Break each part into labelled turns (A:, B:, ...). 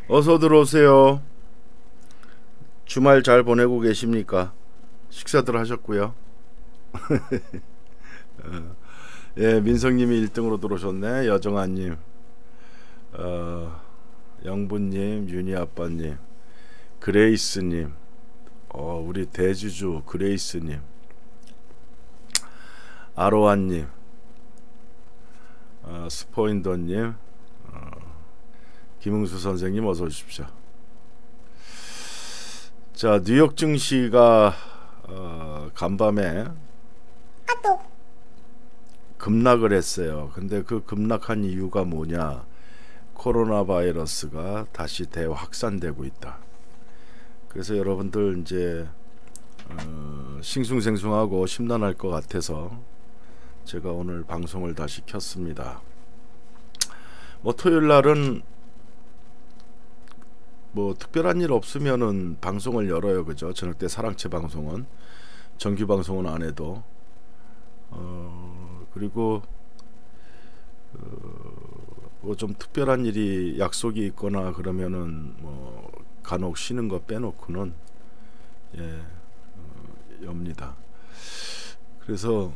A: 어서 들어오세요. 주말 잘 보내고 계십니까? 식사들 하셨고요. 예, 민성님이 1등으로 들어오셨네. 여정아님, 어, 영부님, 윤희아빠님, 그레이스님, 우리 대주주 그레이스님, 아로아님, 스포인더님, 김흥수 선생님 어서 오십시오. 자, 뉴욕 증시가 간밤에 급락을 했어요. 근데 그 급락한 이유가 뭐냐? 코로나 바이러스가 다시 대확산되고 있다. 그래서 여러분들 이제 싱숭생숭하고 심란할 것 같아서 제가 오늘 방송을 다시 켰습니다. 뭐 토요일 날은 뭐 특별한 일 없으면은 방송을 열어요, 그죠? 저녁 때 사랑채 방송은 정규 방송은 안 해도 그리고 뭐 좀 특별한 일이 약속이 있거나 그러면은 뭐 간혹 쉬는 거 빼놓고는 엽니다. 그래서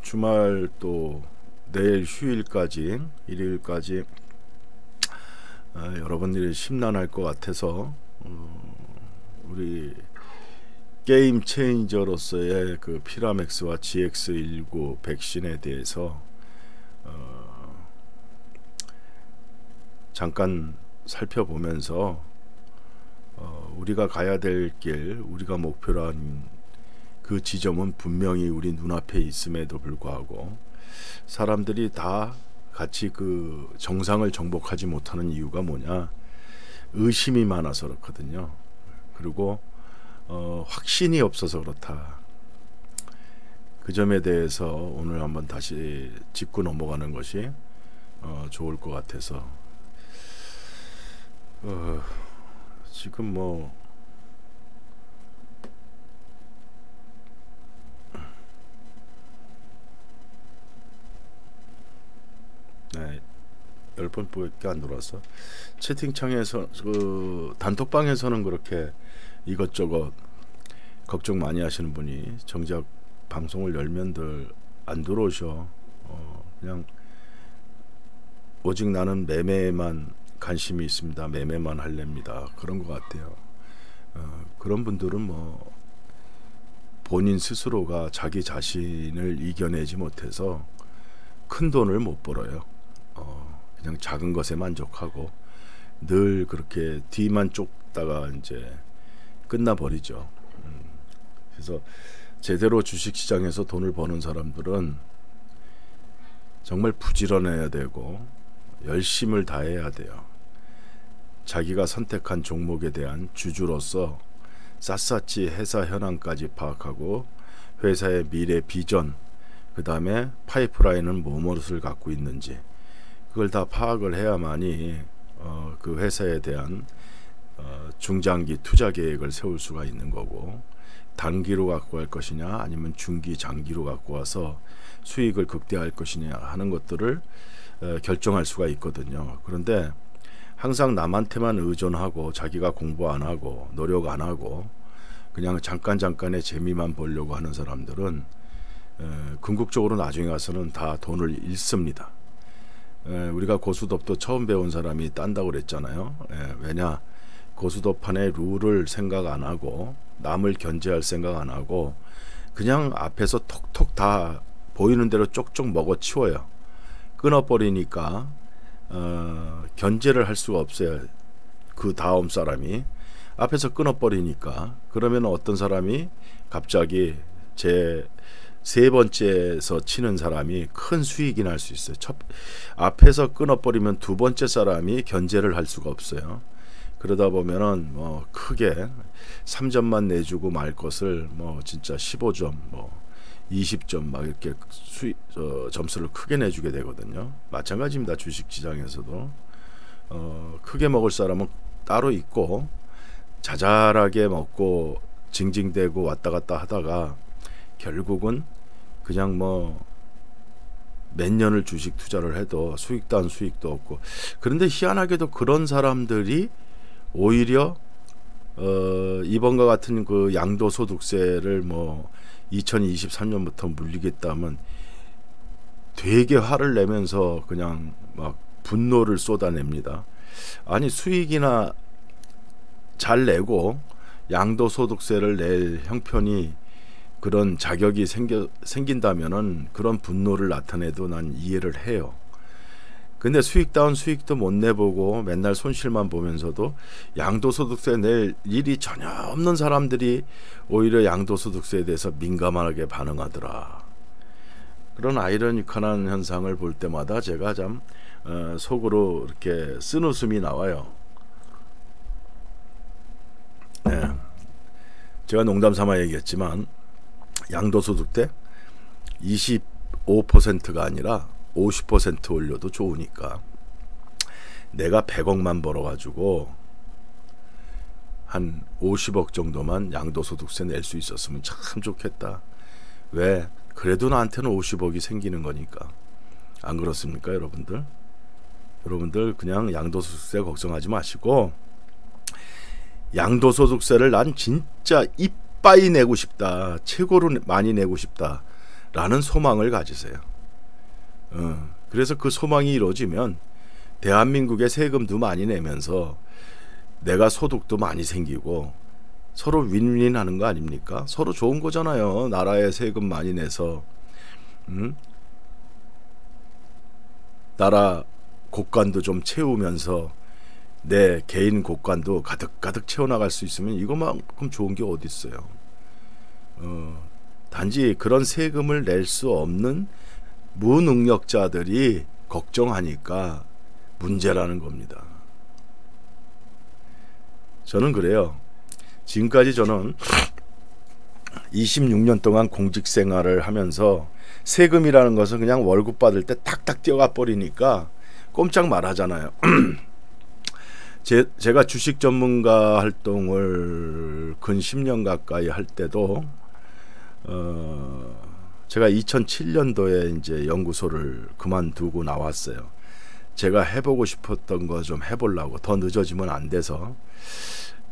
A: 주말 또 내일 휴일까지 일요일까지 여러분들이 심란할 것 같아서 우리 게임 체인저로서의 그 피라맥스와 GX19 백신에 대해서 잠깐 살펴보면서 우리가 가야 될 길, 우리가 목표로 한 그 지점은 분명히 우리 눈앞에 있음에도 불구하고 사람들이 다 같이 그 정상을 정복하지 못하는 이유가 뭐냐? 의심이 많아서 그렇거든요. 그리고 확신이 없어서 그렇다. 그 점에 대해서 오늘 한번 다시 짚고 넘어가는 것이 좋을 것 같아서 지금 뭐 네, 10번밖에 안 들어왔어. 채팅창에서 그 단톡방에서는 그렇게 이것저것 걱정 많이 하시는 분이 정작 방송을 열면들 안 들어오셔. 그냥 오직 나는 매매에만 관심이 있습니다. 매매만 할랍니다. 그런 것 같아요. 그런 분들은 뭐 본인 스스로가 자기 자신을 이겨내지 못해서 큰 돈을 못 벌어요. 그냥 작은 것에 만족하고 늘 그렇게 뒤만 쫓다가 이제 끝나버리죠. 그래서 제대로 주식시장에서 돈을 버는 사람들은 정말 부지런해야 되고 열심을 다해야 돼요. 자기가 선택한 종목에 대한 주주로서 샅샅이 회사 현황까지 파악하고 회사의 미래 비전, 그 다음에 파이프라인은 무엇을 갖고 있는지 그걸 다 파악을 해야만이 그 회사에 대한 중장기 투자 계획을 세울 수가 있는 거고, 단기로 갖고 갈 것이냐 아니면 중기 장기로 갖고 와서 수익을 극대화할 것이냐 하는 것들을 결정할 수가 있거든요. 그런데 항상 남한테만 의존하고 자기가 공부 안 하고 노력 안 하고 그냥 잠깐의 재미만 보려고 하는 사람들은 궁극적으로 나중에 가서는 다 돈을 잃습니다. 우리가 고수톱도 처음 배운 사람이 딴다고 그랬잖아요. 왜냐, 고수톱판의 룰을 생각 안 하고 남을 견제할 생각 안 하고 그냥 앞에서 톡톡 다 보이는 대로 쪽쪽 먹어치워요. 끊어버리니까 견제를 할 수가 없어요. 그 다음 사람이 앞에서 끊어버리니까. 그러면 어떤 사람이 갑자기 제 세 번째에서 치는 사람이 큰 수익이 날 수 있어요. 앞에서 끊어버리면 두 번째 사람이 견제를 할 수가 없어요. 그러다 보면은 뭐 크게 3점만 내주고 말 것을 뭐 진짜 15점 뭐 20점 막 이렇게 점수를 크게 내주게 되거든요. 마찬가지입니다. 주식시장에서도 크게 먹을 사람은 따로 있고 자잘하게 먹고 징징대고 왔다 갔다 하다가 결국은 그냥 뭐 몇 년을 주식 투자를 해도 수익도 안 수익도 없고. 그런데 희한하게도 그런 사람들이 오히려 이번과 같은 그 양도소득세를 뭐 2023년부터 물리겠다면 되게 화를 내면서 그냥 막 분노를 쏟아냅니다. 아니 수익이나 잘 내고 양도소득세를 낼 형편이 그런 자격이 생긴다면은 그런 분노를 나타내도 난 이해를 해요. 근데 수익다운 수익도 못 내보고 맨날 손실만 보면서도 양도소득세 낼 일이 전혀 없는 사람들이 오히려 양도소득세에 대해서 민감하게 반응하더라. 그런 아이러니컬한 현상을 볼 때마다 제가 참 속으로 이렇게 쓴웃음이 나와요. 네. 제가 농담 삼아 얘기했지만 양도소득 때 25%가 아니라 50% 올려도 좋으니까 내가 100억만 벌어가지고 한 50억 정도만 양도소득세 낼 수 있었으면 참 좋겠다. 왜? 그래도 나한테는 50억이 생기는 거니까. 안 그렇습니까 여러분들? 여러분들 그냥 양도소득세 걱정하지 마시고 양도소득세를 난 진짜 이빠이 내고 싶다. 최고로 많이 내고 싶다. 라는 소망을 가지세요. 그래서 그 소망이 이루어지면 대한민국에 세금도 많이 내면서 내가 소득도 많이 생기고 서로 윈윈 하는 거 아닙니까? 서로 좋은 거잖아요. 나라에 세금 많이 내서 나라 곳간도 좀 채우면서 내 개인 곳간도 가득가득 채워나갈 수 있으면 이거만큼 좋은 게 어디 있어요. 단지 그런 세금을 낼 수 없는 무능력자들이 걱정하니까 문제라는 겁니다. 저는 그래요. 지금까지 저는 26년 동안 공직 생활을 하면서 세금이라는 것은 그냥 월급 받을 때 탁탁 뛰어가 버리니까 꼼짝 말하잖아요. 제가 주식 전문가 활동을 근 10년 가까이 할 때도 제가 2007년도에 이제 연구소를 그만두고 나왔어요. 제가 해보고 싶었던 거 좀 해보려고. 더 늦어지면 안 돼서.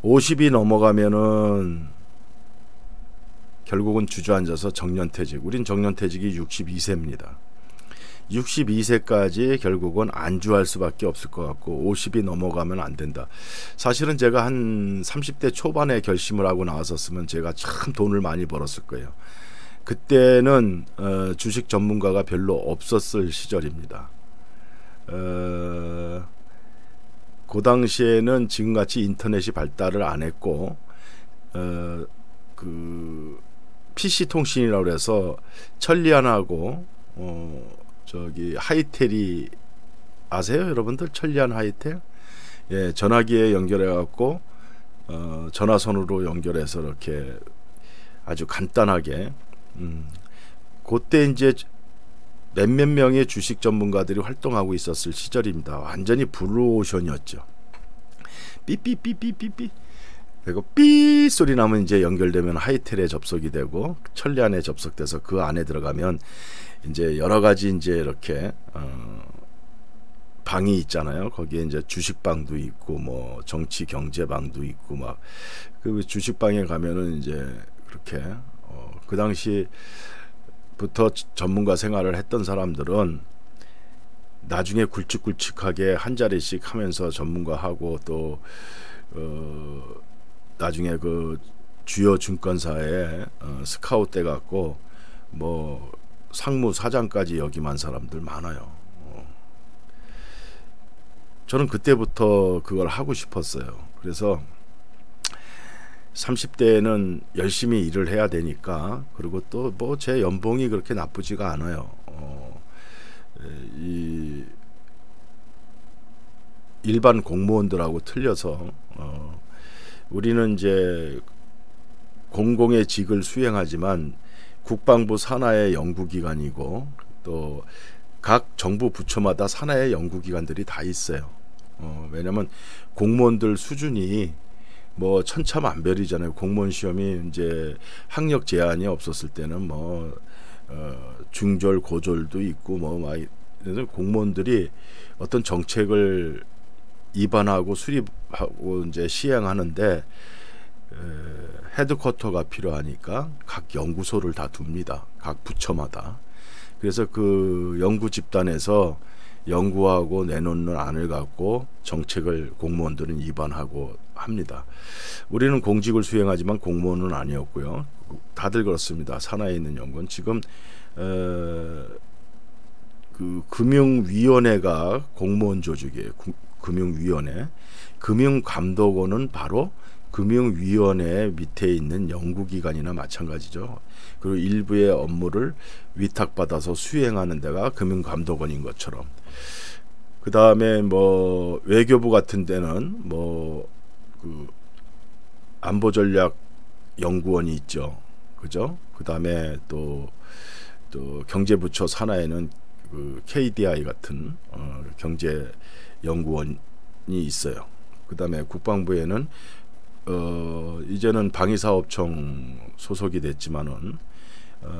A: 50이 넘어가면은 결국은 주저앉아서 정년퇴직. 우린 정년퇴직이 62세입니다. 62세까지 결국은 안주할 수밖에 없을 것 같고 50이 넘어가면 안 된다. 사실은 제가 한 30대 초반에 결심을 하고 나왔었으면 제가 참 돈을 많이 벌었을 거예요. 그때는 주식 전문가가 별로 없었을 시절입니다. 그 당시에는 지금같이 인터넷이 발달을 안 했고 그 PC 통신이라고 해서 천리안하고 저기 하이텔이 아세요, 여러분들? 천리안 하이텔? 예, 전화기에 연결해 갖고 전화선으로 연결해서 이렇게 아주 간단하게 그때 이제 몇몇 명의 주식 전문가들이 활동하고 있었을 시절입니다. 완전히 블루오션이었죠. 삐삐삐삐삐삐. 그리고 삐 소리 나면 이제 연결되면 하이텔에 접속이 되고 천리안에 접속돼서 그 안에 들어가면 이제 여러 가지 이제 이렇게 방이 있잖아요. 거기에 이제 주식방도 있고 뭐 정치 경제방도 있고 막 그 주식방에 가면은 이제 그렇게 그 당시부터 전문가 생활을 했던 사람들은 나중에 굵직굵직하게 한 자리씩 하면서 전문가하고 또 나중에 그 주요 증권사에 스카웃 돼 갖고 뭐 상무 사장까지 역임한 사람들 많아요. 저는 그때부터 그걸 하고 싶었어요. 그래서 30대에는 열심히 일을 해야 되니까, 그리고 또 뭐 제 연봉이 그렇게 나쁘지가 않아요. 이 일반 공무원들하고 틀려서 우리는 이제 공공의 직을 수행하지만 국방부 산하의 연구기관이고 또 각 정부 부처마다 산하의 연구기관들이 다 있어요. 왜냐하면 공무원들 수준이 뭐 천차만별이잖아요. 공무원 시험이 이제 학력 제한이 없었을 때는 뭐 중졸 고졸도 있고 뭐 많이 공무원들이 어떤 정책을 입안하고 수립하고 이제 시행하는데 헤드쿼터가 필요하니까 각 연구소를 다 둡니다. 각 부처마다. 그래서 그 연구 집단에서 연구하고 내놓는 안을 갖고 정책을 공무원들은 입안하고 합니다. 우리는 공직을 수행하지만 공무원은 아니었고요. 다들 그렇습니다. 산하에 있는 연구원. 지금 그 금융위원회가 공무원 조직이에요. 금융위원회. 금융감독원은 바로 금융위원회 밑에 있는 연구기관이나 마찬가지죠. 그리고 일부의 업무를 위탁받아서 수행하는 데가 금융감독원인 것처럼. 그 다음에 뭐 외교부 같은 데는 뭐 그 안보전략연구원이 있죠. 그죠? 그 다음에 또 경제부처 산하에는 그 KDI 같은 경제연구원이 있어요. 그 다음에 국방부에는 이제는 방위사업청 소속이 됐지만은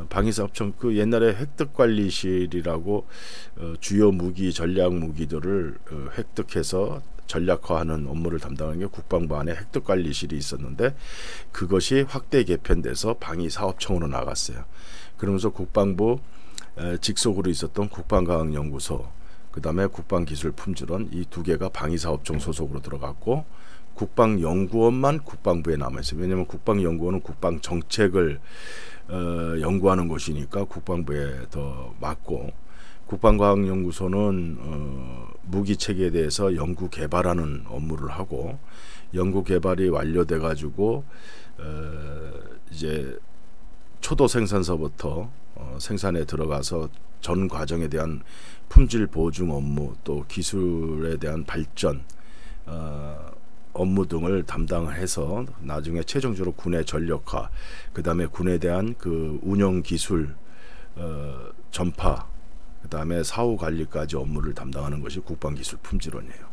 A: 방위사업청 그 옛날에 획득관리실이라고 주요 무기 전략 무기들을 획득해서 전략화하는 업무를 담당하는 게 국방부 안에 획득관리실이 있었는데 그것이 확대 개편돼서 방위사업청으로 나갔어요. 그러면서 국방부 직속으로 있었던 국방과학연구소, 그 다음에 국방기술품질원 이 두 개가 방위사업청 소속으로 들어갔고 국방연구원만 국방부에 남아있어요. 왜냐하면 국방연구원은 국방정책을 연구하는 곳이니까 국방부에 더 맞고 국방과학연구소는 무기체계에 대해서 연구 개발하는 업무를 하고 연구 개발이 완료돼 가지고 이제 초도 생산서부터 생산에 들어가서 전 과정에 대한 품질 보증 업무 또 기술에 대한 발전 업무 등을 담당해서 나중에 최종적으로 군의 전력화 그 다음에 군에 대한 그 운영 기술 전파 그 다음에 사후 관리까지 업무를 담당하는 것이 국방기술품질원이에요.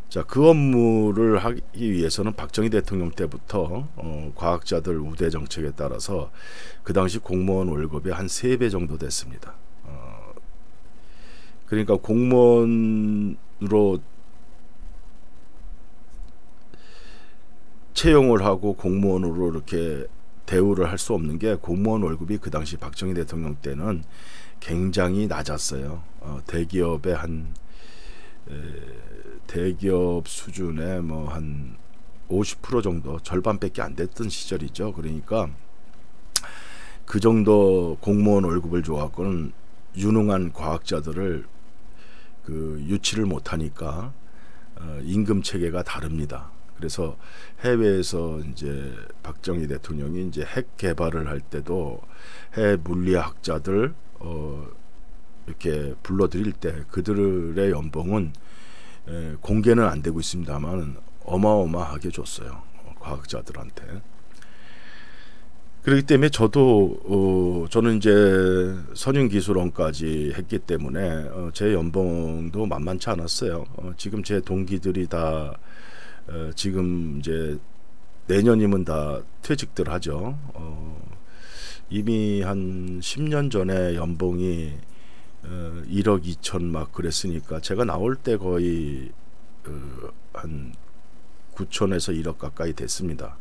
A: 자, 그 업무를 하기 위해서는 박정희 대통령 때부터 과학자들 우대 정책에 따라서 그 당시 공무원 월급이 한 3배 정도 됐습니다. 그러니까 공무원으로 채용을 하고 공무원으로 이렇게 대우를 할 수 없는 게 공무원 월급이 그 당시 박정희 대통령 때는 굉장히 낮았어요. 대기업의 대기업 수준의 뭐 한 50% 정도 절반밖에 안 됐던 시절이죠. 그러니까 그 정도 공무원 월급을 줘갖고는 유능한 과학자들을 그 유치를 못하니까 임금 체계가 다릅니다. 그래서 해외에서 이제 박정희 대통령이 이제 핵 개발을 할 때도 해외 물리학자들 이렇게 불러들일 때 그들의 연봉은 공개는 안 되고 있습니다만 어마어마하게 줬어요. 과학자들한테. 그렇기 때문에 저는 이제 선임기술원까지 했기 때문에 제 연봉도 만만치 않았어요. 지금 제 동기들이 다 지금 이제 내년이면 다 퇴직들 하죠. 이미 한 10년 전에 연봉이 1억 2천 막 그랬으니까 제가 나올 때 거의 한 9천에서 1억 가까이 됐습니다.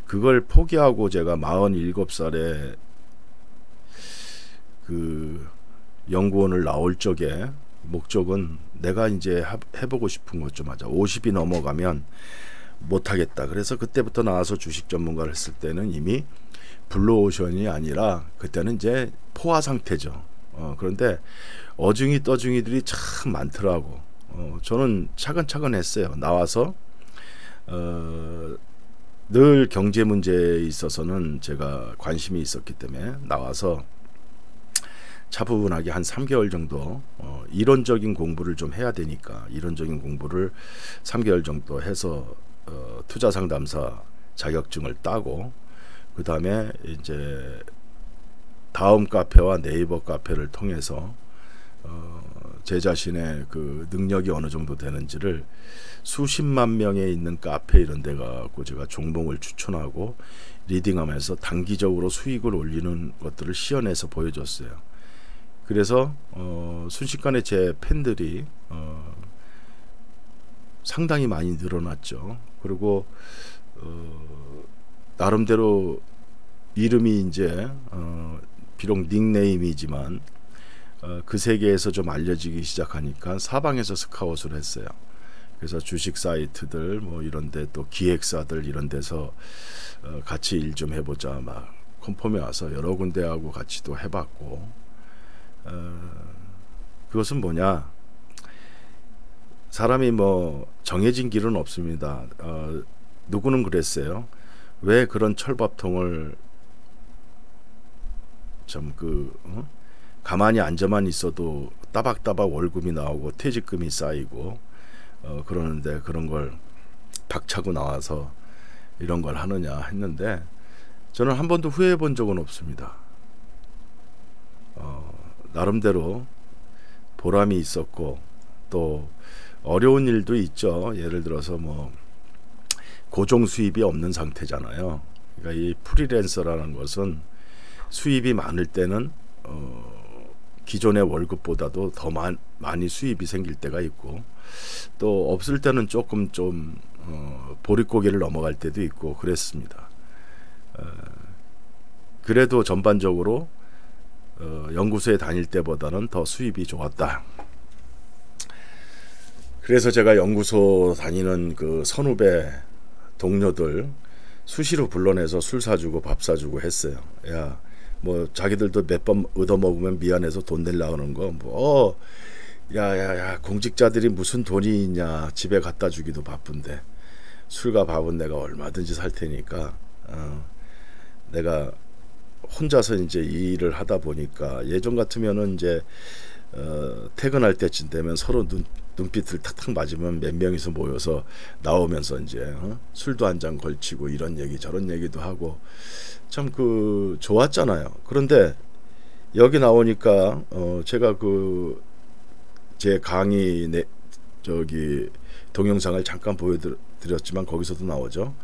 A: 그걸 포기하고 제가 47살에 그 연구원을 나올 적에 목적은 내가 이제 해보고 싶은 것 좀 하자. 50이 넘어가면 못하겠다. 그래서 그때부터 나와서 주식 전문가를 했을 때는 이미 블루오션이 아니라 그때는 이제 포화 상태죠. 그런데 어중이 떠중이들이 참 많더라고. 저는 차근차근 했어요. 나와서 늘 경제 문제에 있어서는 제가 관심이 있었기 때문에 나와서 차분하게 한 3개월 정도 이론적인 공부를 좀 해야 되니까 이론적인 공부를 3개월 정도 해서 투자 상담사 자격증을 따고 그 다음에 이제 다음 카페와 네이버 카페를 통해서 제 자신의 그 능력이 어느 정도 되는지를 수십만 명에 있는 카페 이런 데 가고 제가 종목을 추천하고 리딩하면서 단기적으로 수익을 올리는 것들을 시연해서 보여줬어요. 그래서 순식간에 제 팬들이 상당히 많이 늘어났죠. 그리고 나름대로 이름이 이제 비록 닉네임이지만 그 세계에서 좀 알려지기 시작하니까 사방에서 스카웃을 했어요. 그래서 주식 사이트들 뭐 이런데 또 기획사들 이런 데서 같이 일 좀 해보자 막 컨펌에 와서 여러 군데하고 같이 또 해봤고 그것은 뭐냐, 사람이 뭐 정해진 길은 없습니다. 누구는 그랬어요. 왜 그런 철밥통을 좀 가만히 앉아만 있어도 따박따박 월급이 나오고 퇴직금이 쌓이고 그러는데 그런 걸 박차고 나와서 이런 걸 하느냐 했는데, 저는 한 번도 후회해 본 적은 없습니다. 나름대로 보람이 있었고 또 어려운 일도 있죠. 예를 들어서 뭐 고정 수입이 없는 상태잖아요. 그러니까 이 프리랜서라는 것은 수입이 많을 때는 기존의 월급보다도 더 많이 수입이 생길 때가 있고, 또 없을 때는 조금 좀 보릿고개를 넘어갈 때도 있고 그랬습니다. 그래도 전반적으로 연구소에 다닐 때보다는 더 수입이 좋았다. 그래서 제가 연구소 다니는 그 선후배 동료들 수시로 불러내서 술 사주고 밥 사주고 했어요. 야, 뭐 자기들도 몇 번 얻어먹으면 미안해서 돈 내려고 하는 거 뭐 야야야, 공직자들이 무슨 돈이 있냐, 집에 갖다 주기도 바쁜데 술과 밥은 내가 얼마든지 살 테니까 내가 혼자서 이제 이 일을 하다 보니까, 예전 같으면은 이제 퇴근할 때쯤 되면 서로 눈빛을 탁탁 맞으면 몇 명이서 모여서 나오면서 이제 술도 한 잔 걸치고 이런 얘기 저런 얘기도 하고 참 좋았잖아요. 그런데 여기 나오니까 제가 제 강의 동영상을 잠깐 보여드렸지만 거기서도 나오죠.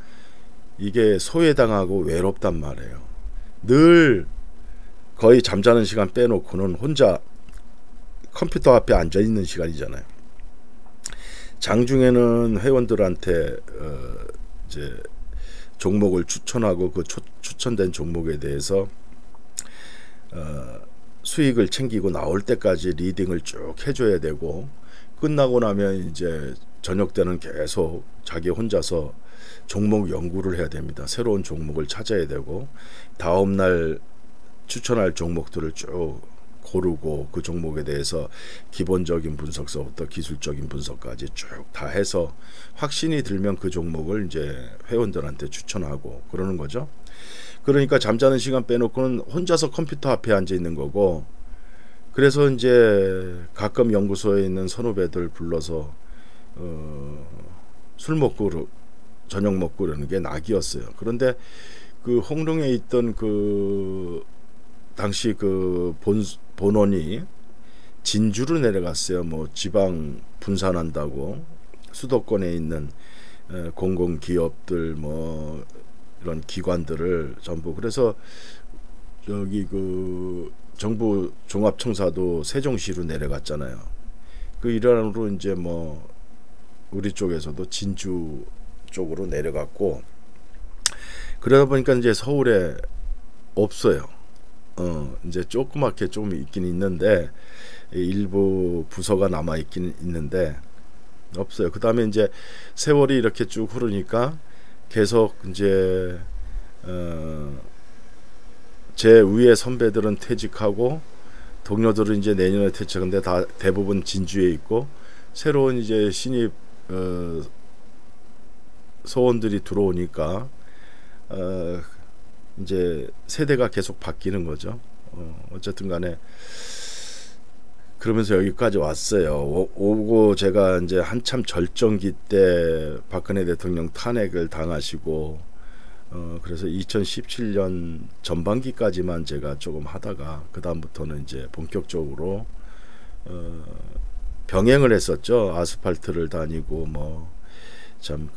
A: 이게 소외당하고 외롭단 말이에요. 늘 거의 잠자는 시간 빼놓고는 혼자 컴퓨터 앞에 앉아 있는 시간이잖아요. 장중에는 회원들한테 이제 종목을 추천하고 그 추천된 종목에 대해서 수익을 챙기고 나올 때까지 리딩을 쭉 해줘야 되고, 끝나고 나면 이제 저녁 때는 계속 자기 혼자서 종목 연구를 해야 됩니다. 새로운 종목을 찾아야 되고, 다음날 추천할 종목들을 쭉 고르고 그 종목에 대해서 기본적인 분석서부터 기술적인 분석까지 쭉 다 해서 확신이 들면 그 종목을 이제 회원들한테 추천하고 그러는 거죠. 그러니까 잠자는 시간 빼놓고는 혼자서 컴퓨터 앞에 앉아 있는 거고, 그래서 이제 가끔 연구소에 있는 선후배들 불러서 술 먹고 저녁 먹고 그러는 게 낙이었어요. 그런데 그 홍릉에 있던 당시 본원이 진주로 내려갔어요. 뭐 지방 분산한다고 수도권에 있는 공공기업들 뭐 이런 기관들을 전부, 그래서 여기 정부 종합청사도 세종시로 내려갔잖아요. 그 일환으로 이제 뭐 우리 쪽에서도 진주 쪽으로 내려갔고, 그러다 보니까 이제 서울에 없어요. 이제 조그맣게 좀 있긴 있는데 일부 부서가 남아 있긴 있는데 없어요. 그 다음에 이제 세월이 이렇게 쭉 흐르니까 계속 이제 제 위에 선배들은 퇴직하고 동료들은 이제 내년에 퇴직하는데 다 대부분 진주에 있고, 새로운 이제 신입 소원들이 들어오니까 이제 세대가 계속 바뀌는 거죠. 어쨌든 간에 그러면서 여기까지 왔어요. 오고 제가 이제 한참 절정기 때 박근혜 대통령 탄핵을 당하시고 그래서 2017년 전반기까지만 제가 조금 하다가 그 다음부터는 이제 본격적으로 병행을 했었죠. 아스팔트를 다니고 뭐 참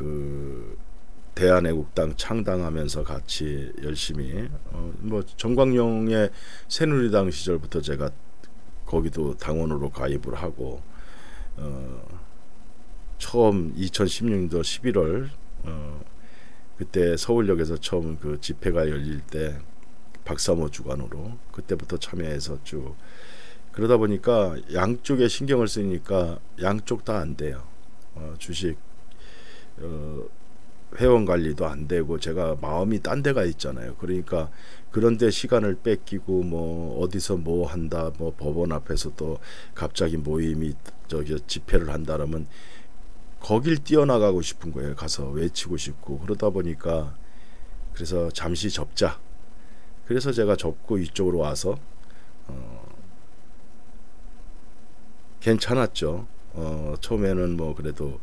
A: 대한애국당 창당하면서 같이 열심히 뭐 정광용의 새누리당 시절부터 제가 거기도 당원으로 가입을 하고 처음 2016년도 11월 그때 서울역에서 처음 그 집회가 열릴 때 박사모 주관으로 그때부터 참여해서 쭉 그러다 보니까 양쪽에 신경을 쓰니까 양쪽 다 안 돼요. 주식 회원 관리도 안 되고 제가 마음이 딴 데가 있잖아요. 그러니까 그런데 시간을 뺏기고 뭐 어디서 뭐 한다 뭐 법원 앞에서 또 갑자기 모임이 저기 집회를 한다라면 거길 뛰어나가고 싶은 거예요. 가서 외치고 싶고 그러다 보니까 그래서 잠시 접자. 그래서 제가 접고 이쪽으로 와서 괜찮았죠. 처음에는 뭐 그래도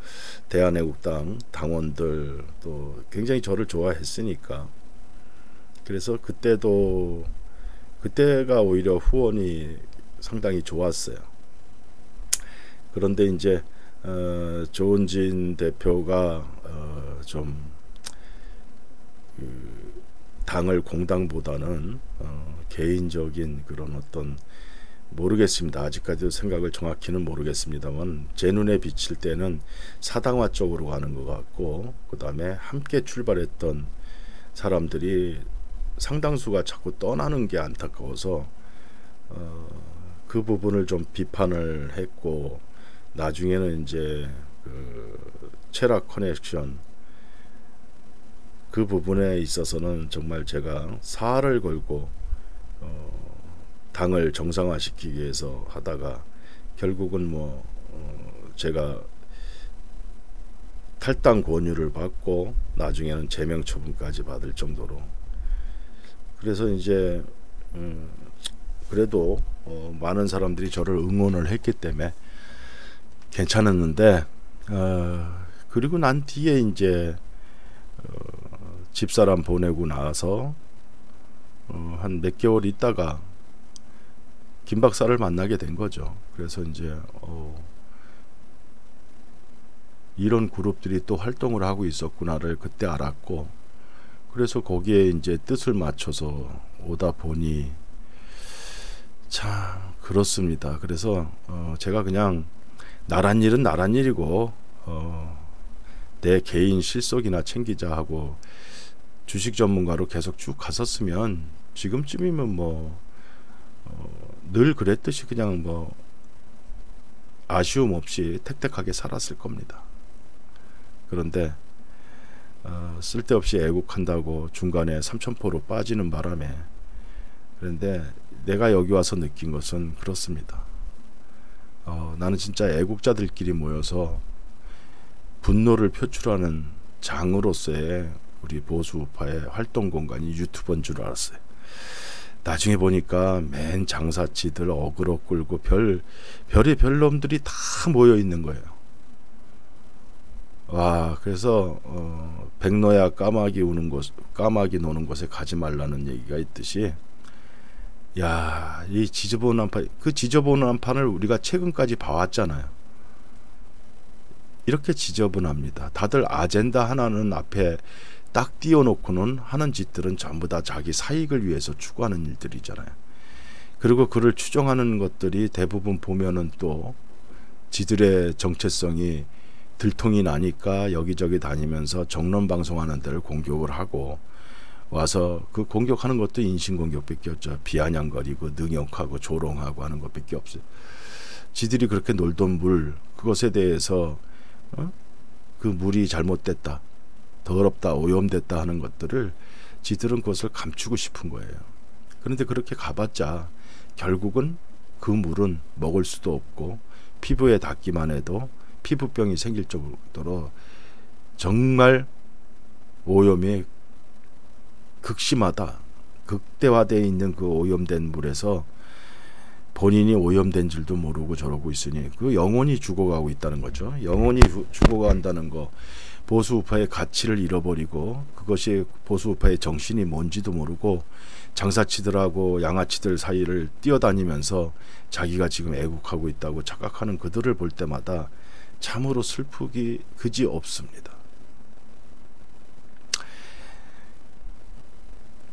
A: 대한애국당 당원들 또 굉장히 저를 좋아했으니까 그래서 그때가 오히려 후원이 상당히 좋았어요. 그런데 이제 조은진 대표가 좀 당을 공당보다는 개인적인 그런 어떤 모르겠습니다. 아직까지도 생각을 정확히는 모르겠습니다만 제 눈에 비칠 때는 사당화 쪽으로 가는 것 같고 그 다음에 함께 출발했던 사람들이 상당수가 자꾸 떠나는 게 안타까워서 그 부분을 좀 비판을 했고 나중에는 이제 그 체락 커넥션 그 부분에 있어서는 정말 제가 사활을 걸고 당을 정상화시키기 위해서 하다가 결국은 뭐 제가 탈당 권유를 받고 나중에는 제명 처분까지 받을 정도로 그래서 이제 그래도 많은 사람들이 저를 응원을 했기 때문에 괜찮았는데 그리고 난 뒤에 이제 집사람 보내고 나서 한 몇 개월 있다가 김 박사를 만나게 된 거죠. 그래서 이제 이런 그룹들이 또 활동을 하고 있었구나를 그때 알았고 그래서 거기에 이제 뜻을 맞춰서 오다 보니 참 그렇습니다. 그래서 제가 그냥 나란 일은 나란 일이고 내 개인 실속이나 챙기자 하고 주식 전문가로 계속 쭉 갔었으면 지금쯤이면 뭐 늘 그랬듯이 그냥 뭐 아쉬움 없이 택택하게 살았을 겁니다. 그런데 쓸데없이 애국한다고 중간에 삼천포로 빠지는 바람에 그런데 내가 여기 와서 느낀 것은 그렇습니다. 나는 진짜 애국자들끼리 모여서 분노를 표출하는 장으로서의 우리 보수우파의 활동 공간이 유튜브인 줄 알았어요. 나중에 보니까 맨 장사치들 어그로 끌고 별의 놈들이 다 모여 있는 거예요. 와, 그래서 백로야 까마귀 노는 곳에 가지 말라는 얘기가 있듯이, 야, 이 지저분한 판, 그 지저분한 판을 우리가 최근까지 봐왔잖아요. 이렇게 지저분합니다. 다들 아젠다 하나는 앞에 딱 띄워놓고는 하는 짓들은 전부 다 자기 사익을 위해서 추구하는 일들이잖아요. 그리고 그를 추종하는 것들이 대부분 보면은 또 지들의 정체성이 들통이 나니까 여기저기 다니면서 정론 방송하는 데를 공격을 하고 와서 그 공격하는 것도 인신공격밖에 없죠. 비아냥거리고 능욕하고 조롱하고 하는 것밖에 없어요. 지들이 그렇게 놀던 물, 그것에 대해서 그 물이 잘못됐다, 더럽다, 오염됐다 하는 것들을 지들은 그것을 감추고 싶은 거예요. 그런데 그렇게 가봤자 결국은 그 물은 먹을 수도 없고 피부에 닿기만 해도 피부병이 생길 정도로 정말 오염이 극심하다, 극대화되어 있는 그 오염된 물에서 본인이 오염된 줄도 모르고 저러고 있으니 그 영혼이 죽어가고 있다는 거죠. 영혼이 죽어간다는 거, 보수우파의 가치를 잃어버리고 그것이 보수우파의 정신이 뭔지도 모르고 장사치들하고 양아치들 사이를 뛰어다니면서 자기가 지금 애국하고 있다고 착각하는 그들을 볼 때마다 참으로 슬프기 그지 없습니다.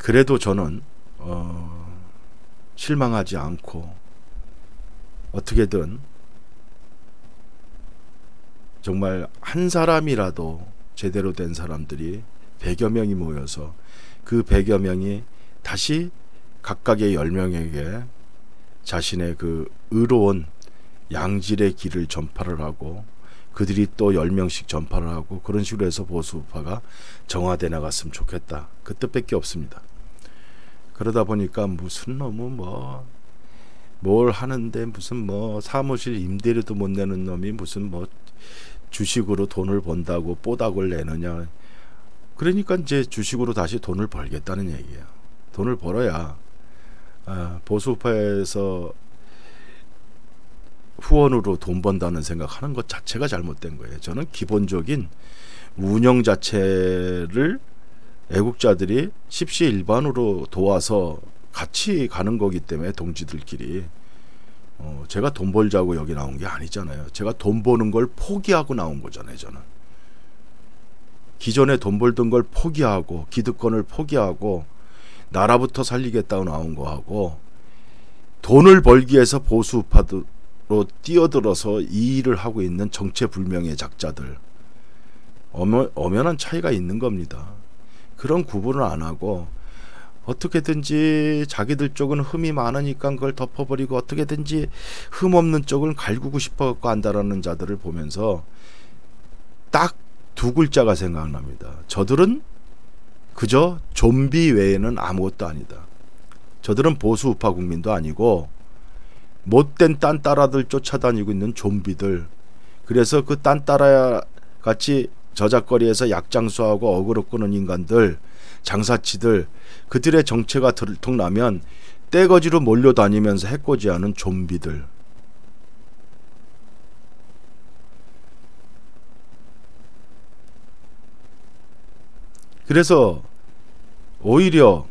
A: 그래도 저는 실망하지 않고 어떻게든 정말 한 사람이라도 제대로 된 사람들이 100여 명이 모여서 그 100여 명이 다시 각각의 10명에게 자신의 그 의로운 양질의 길을 전파를 하고 그들이 또 10명씩 전파를 하고 그런 식으로 해서 보수우파가 정화돼 나갔으면 좋겠다. 그 뜻밖에 없습니다. 그러다 보니까 무슨 너무 뭘 하는데 무슨 사무실 임대료도 못 내는 놈이 무슨 주식으로 돈을 번다고 뽀닥을 내느냐. 그러니까 이제 주식으로 다시 돈을 벌겠다는 얘기예요. 돈을 벌어야 보수파에서 후원으로 돈 번다는 생각하는 것 자체가 잘못된 거예요. 저는 기본적인 운영 자체를 애국자들이 십시일반으로 도와서 같이 가는 거기 때문에 동지들끼리 제가 돈 벌자고 여기 나온 게 아니잖아요. 제가 돈 버는 걸 포기하고 나온 거잖아요. 저는 기존에 돈 벌던 걸 포기하고 기득권을 포기하고 나라부터 살리겠다고 나온 거하고 돈을 벌기 위해서 보수파로 뛰어들어서 이 일을 하고 있는 정체불명의 작자들 엄연한 차이가 있는 겁니다. 그런 구분을 안 하고 어떻게든지 자기들 쪽은 흠이 많으니까 그걸 덮어버리고 어떻게든지 흠 없는 쪽을 갈구고 싶어갖고 한다라는 자들을 보면서 딱 두 글자가 생각납니다. 저들은 그저 좀비 외에는 아무것도 아니다. 저들은 보수우파 국민도 아니고 못된 딴따라들 쫓아다니고 있는 좀비들. 그래서 그 딴따라 같이 저작거리에서 약장수하고 어그로 끄는 인간들, 장사치들, 그들의 정체가 들통나면 떼거지로 몰려다니면서 해코지하는 좀비들. 그래서 오히려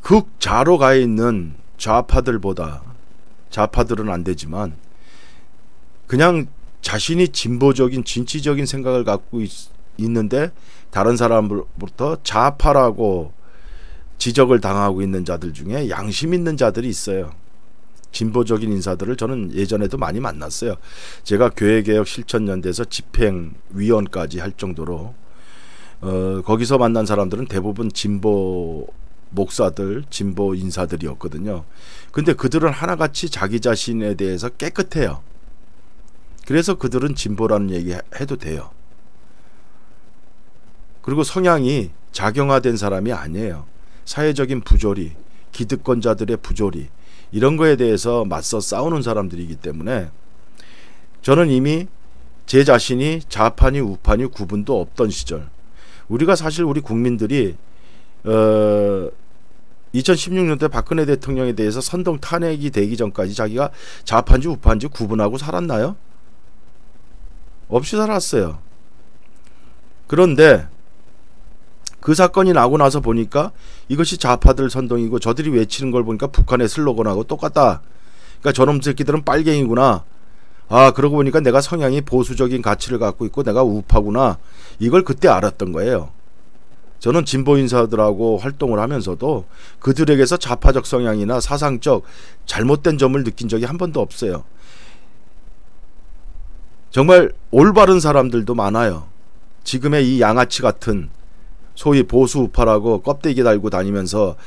A: 극좌로 가 있는 좌파들보다, 좌파들은 안 되지만 그냥 자신이 진보적인 진취적인 생각을 갖고 있는데 다른 사람으로부터 좌파라고 지적을 당하고 있는 자들 중에 양심 있는 자들이 있어요. 진보적인 인사들을 저는 예전에도 많이 만났어요. 제가 교회개혁 실천연대에서 집행위원까지 할 정도로 거기서 만난 사람들은 대부분 진보 목사들, 진보 인사들이었거든요. 근데 그들은 하나같이 자기 자신에 대해서 깨끗해요. 그래서 그들은 진보라는 얘기 해도 돼요. 그리고 성향이 작용화된 사람이 아니에요. 사회적인 부조리, 기득권자들의 부조리, 이런 거에 대해서 맞서 싸우는 사람들이기 때문에 저는 이미 제 자신이 좌파니 우파니 구분도 없던 시절, 우리가 사실 우리 국민들이 2016년대 박근혜 대통령에 대해서 선동 탄핵이 되기 전까지 자기가 좌파인지 우파인지 구분하고 살았나요? 없이 살았어요. 그런데 그 사건이 나고 나서 보니까 이것이 좌파들 선동이고 저들이 외치는 걸 보니까 북한의 슬로건하고 똑같다. 그러니까 저놈 새끼들은 빨갱이구나. 아, 그러고 보니까 내가 성향이 보수적인 가치를 갖고 있고 내가 우파구나. 이걸 그때 알았던 거예요. 저는 진보 인사들하고 활동을 하면서도 그들에게서 좌파적 성향이나 사상적 잘못된 점을 느낀 적이 한 번도 없어요. 정말 올바른 사람들도 많아요. 지금의 이 양아치 같은 소위 보수 우파라고 껍데기 달고 다니면서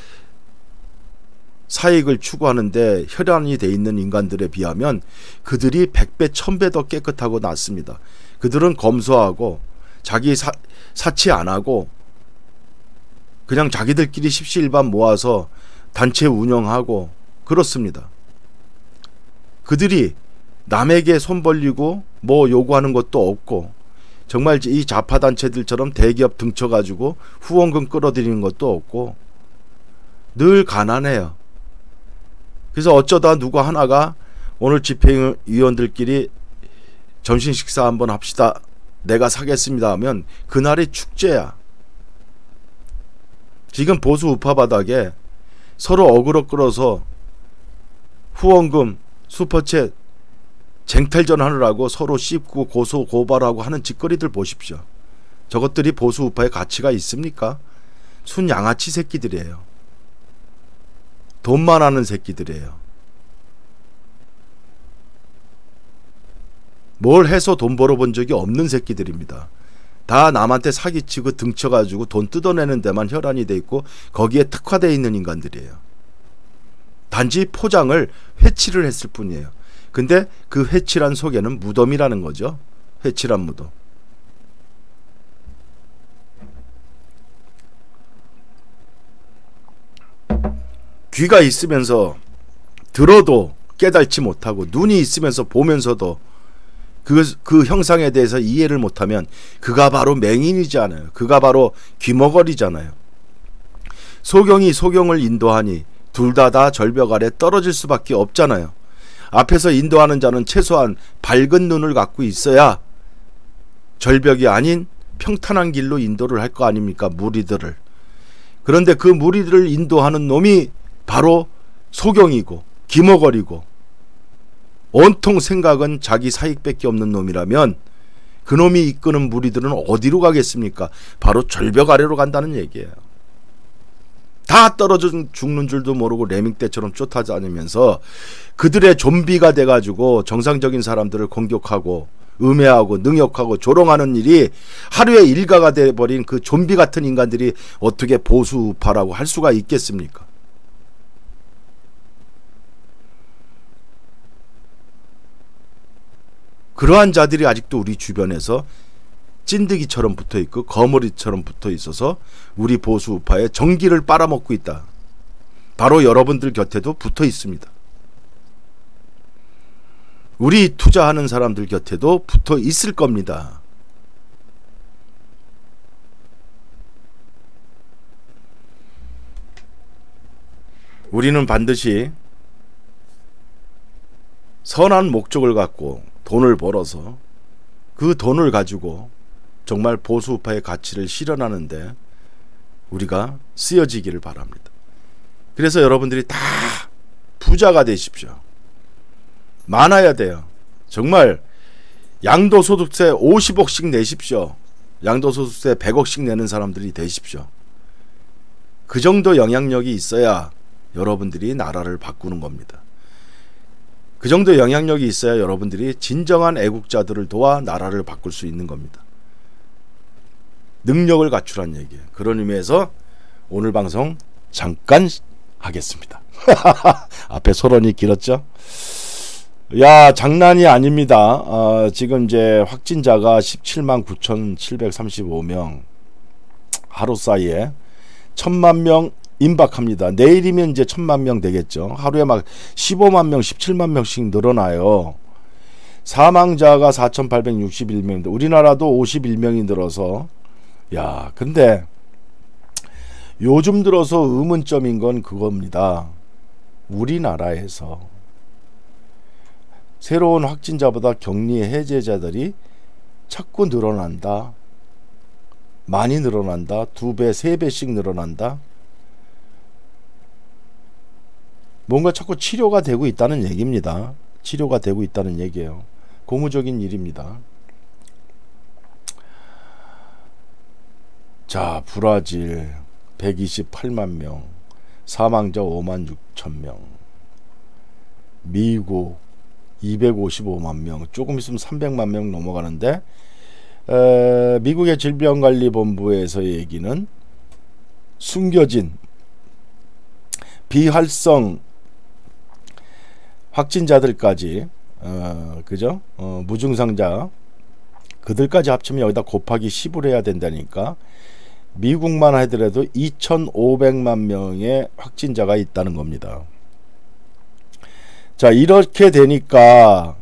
A: 사익을 추구하는데 혈안이 돼 있는 인간들에 비하면 그들이 100배 1000배 더 깨끗하고 낫습니다. 그들은 검소하고 자기 사치 안 하고 그냥 자기들끼리 십시일반 모아서 단체 운영하고 그렇습니다. 그들이 남에게 손 벌리고 뭐 요구하는 것도 없고 정말 이 좌파 단체들처럼 대기업 등쳐가지고 후원금 끌어들이는 것도 없고 늘 가난해요. 그래서 어쩌다 누구 하나가 오늘 집행위원들끼리 점심 식사 한번 합시다. 내가 사겠습니다 하면 그날이 축제야. 지금 보수 우파 바닥에 서로 어그로 끌어서 후원금, 슈퍼챗, 쟁탈전 하느라고 서로 씹고 고소 고발하고 하는 짓거리들 보십시오. 저것들이 보수 우파의 가치가 있습니까? 순 양아치 새끼들이에요. 돈만 하는 새끼들이에요. 뭘 해서 돈 벌어본 적이 없는 새끼들입니다. 다 남한테 사기치고 등쳐가지고 돈 뜯어내는 데만 혈안이 돼 있고 거기에 특화되어 있는 인간들이에요. 단지 포장을 회치를 했을 뿐이에요. 근데 그 회칠한 속에는 무덤이라는 거죠. 회칠한 무덤. 귀가 있으면서 들어도 깨닫지 못하고 눈이 있으면서 보면서도 그 형상에 대해서 이해를 못하면 그가 바로 맹인이잖아요. 그가 바로 귀머거리잖아요. 소경이 소경을 인도하니 둘 다 절벽 아래 떨어질 수밖에 없잖아요. 앞에서 인도하는 자는 최소한 밝은 눈을 갖고 있어야 절벽이 아닌 평탄한 길로 인도를 할 거 아닙니까? 무리들을. 그런데 그 무리들을 인도하는 놈이 바로 소경이고 기머거리고 온통 생각은 자기 사익밖에 없는 놈이라면 그 놈이 이끄는 무리들은 어디로 가겠습니까? 바로 절벽 아래로 간다는 얘기예요. 다 떨어져 죽는 줄도 모르고 레밍 때처럼 쫓아다니면서 그들의 좀비가 돼가지고 정상적인 사람들을 공격하고 음해하고 능욕하고 조롱하는 일이 하루의 일과가 돼버린 그 좀비 같은 인간들이 어떻게 보수우파라고 할 수가 있겠습니까? 그러한 자들이 아직도 우리 주변에서 찐득이처럼 붙어있고 거머리처럼 붙어있어서 우리 보수우파의 정기를 빨아먹고 있다. 바로 여러분들 곁에도 붙어있습니다. 우리 투자하는 사람들 곁에도 붙어있을 겁니다. 우리는 반드시 선한 목적을 갖고 돈을 벌어서 그 돈을 가지고 정말 보수우파의 가치를 실현하는데 우리가 쓰여지기를 바랍니다. 그래서 여러분들이 다 부자가 되십시오. 많아야 돼요. 정말 양도소득세 50억씩 내십시오. 양도소득세 100억씩 내는 사람들이 되십시오. 그 정도 영향력이 있어야 여러분들이 나라를 바꾸는 겁니다. 그 정도 영향력이 있어야 여러분들이 진정한 애국자들을 도와 나라를 바꿀 수 있는 겁니다. 능력을 갖추란 얘기예요. 그런 의미에서 오늘 방송 잠깐 하겠습니다. 앞에 소론이 길었죠? 야, 장난이 아닙니다. 지금 이제 확진자가 17만 9,735명, 하루 사이에 1,000만 명 임박합니다. 내일이면 이제 1,000만 명 되겠죠. 하루에 막 15만 명, 17만 명씩 늘어나요. 사망자가 4,861명인데 우리나라도 51명이 늘어서, 야, 근데 요즘 들어서 의문점인 건 그겁니다. 우리나라에서 새로운 확진자보다 격리 해제자들이 자꾸 늘어난다. 많이 늘어난다. 2배, 3배씩 늘어난다. 뭔가 자꾸 치료가 되고 있다는 얘기입니다. 치료가 되고 있다는 얘기예요. 고무적인 일입니다. 자, 브라질 128만 명, 사망자 5만 6천 명, 미국 255만 명, 조금 있으면 300만 명 넘어가는데 미국의 질병관리본부에서의 얘기는 숨겨진 비활성 확진자들까지 그죠? 무증상자 그들까지 합치면 여기다 곱하기 10을 해야 된다니까 미국만 하더라도 2,500만 명의 확진자가 있다는 겁니다. 자, 이렇게 되니까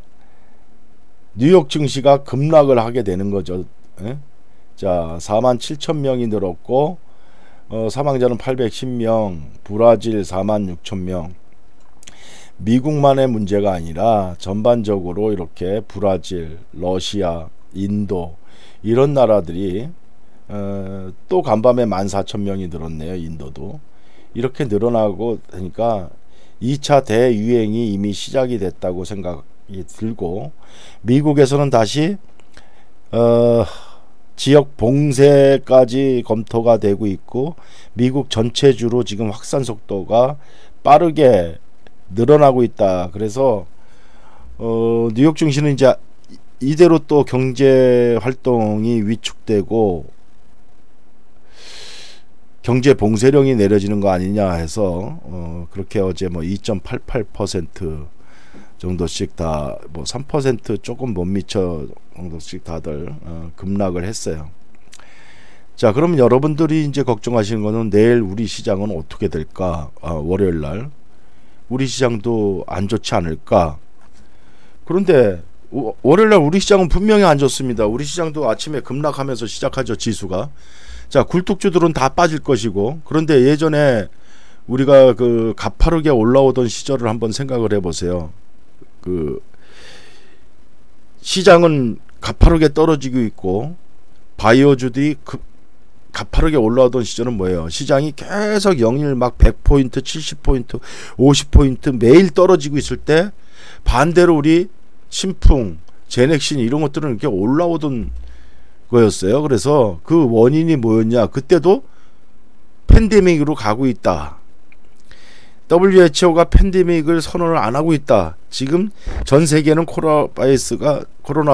A: 뉴욕 증시가 급락을 하게 되는 거죠. 에? 자, 4만 7천 명이 늘었고 사망자는 810명, 브라질 4만 6천 명. 미국만의 문제가 아니라 전반적으로 이렇게 브라질, 러시아, 인도 이런 나라들이 또 간밤에 14,000명이 늘었네요. 인도도. 이렇게 늘어나고 하니까 2차 대유행이 이미 시작이 됐다고 생각이 들고 미국에서는 다시 지역 봉쇄까지 검토가 되고 있고 미국 전체주로 지금 확산 속도가 빠르게 늘어나고 있다. 그래서 뉴욕 증시는 이제 이대로 또 경제 활동이 위축되고 경제 봉쇄령이 내려지는 거 아니냐 해서 그렇게 어제 뭐 2.88% 정도씩 다 뭐 3% 조금 못 미쳐 정도씩 다들 급락을 했어요. 자, 그러면 여러분들이 이제 걱정하시는 거는 내일 우리 시장은 어떻게 될까? 월요일 날 우리 시장도 안 좋지 않을까? 그런데 월요일 날 우리 시장은 분명히 안 좋습니다. 우리 시장도 아침에 급락하면서 시작하죠, 지수가. 자, 굴뚝주들은 다 빠질 것이고, 그런데 예전에 우리가 그 가파르게 올라오던 시절을 한번 생각을 해보세요. 그 시장은 가파르게 떨어지고 있고 바이오주들이 가파르게 올라오던 시절은 뭐예요? 시장이 계속 영일 막 100포인트, 70포인트, 50포인트 매일 떨어지고 있을 때 반대로 우리 신풍, 제넥신 이런 것들은 이렇게 올라오던 거였어요. 그래서 그 원인이 뭐였냐? 그때도 팬데믹으로 가고 있다. WHO가 팬데믹을 선언을 안 하고 있다. 지금 전 세계는 코로나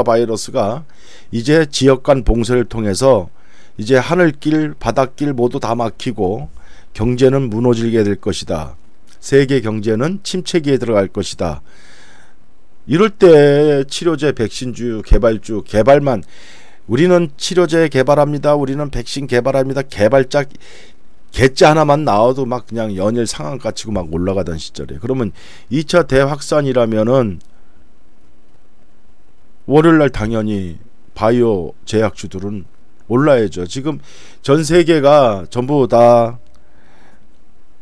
A: 바이러스가 이제 지역 간 봉쇄를 통해서 이제 하늘길, 바닷길 모두 다 막히고 경제는 무너지게 될 것이다. 세계 경제는 침체기에 들어갈 것이다. 이럴 때 치료제, 백신주, 개발주, 개발만 우리는 치료제 개발합니다. 우리는 백신 개발합니다. 개발자 개짜 하나만 나와도 막 그냥 연일 상한가 치고 막 올라가던 시절에 그러면 2차 대확산이라면은 월요일날 당연히 바이오 제약주들은 올라야죠. 지금 전 세계가 전부 다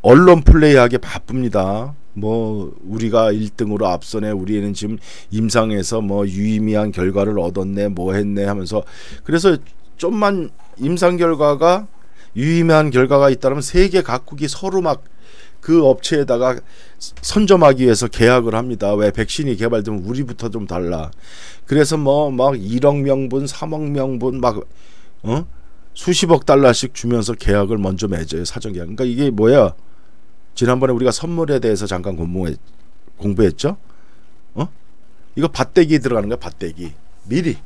A: 언론 플레이하기 바쁩니다. 뭐 우리가 1등으로 앞서네, 우리는 지금 임상에서 뭐 유의미한 결과를 얻었네, 뭐 했네 하면서, 그래서 좀만 임상 결과가 유의미한 결과가 있다면 세계 각국이 서로 막 그 업체에다가 선점하기 위해서 계약을 합니다. 왜? 백신이 개발되면 우리부터 좀 달라. 그래서 뭐 막 1억 명분, 3억 명분 막 수십억 달러씩 주면서 계약을 먼저 맺어요. 사전 계약. 그러니까 이게 뭐야? 지난번에 우리가 선물에 대해서 잠깐 공부했죠? 이거 밭대기 들어가는 거야. 밭대기. 미리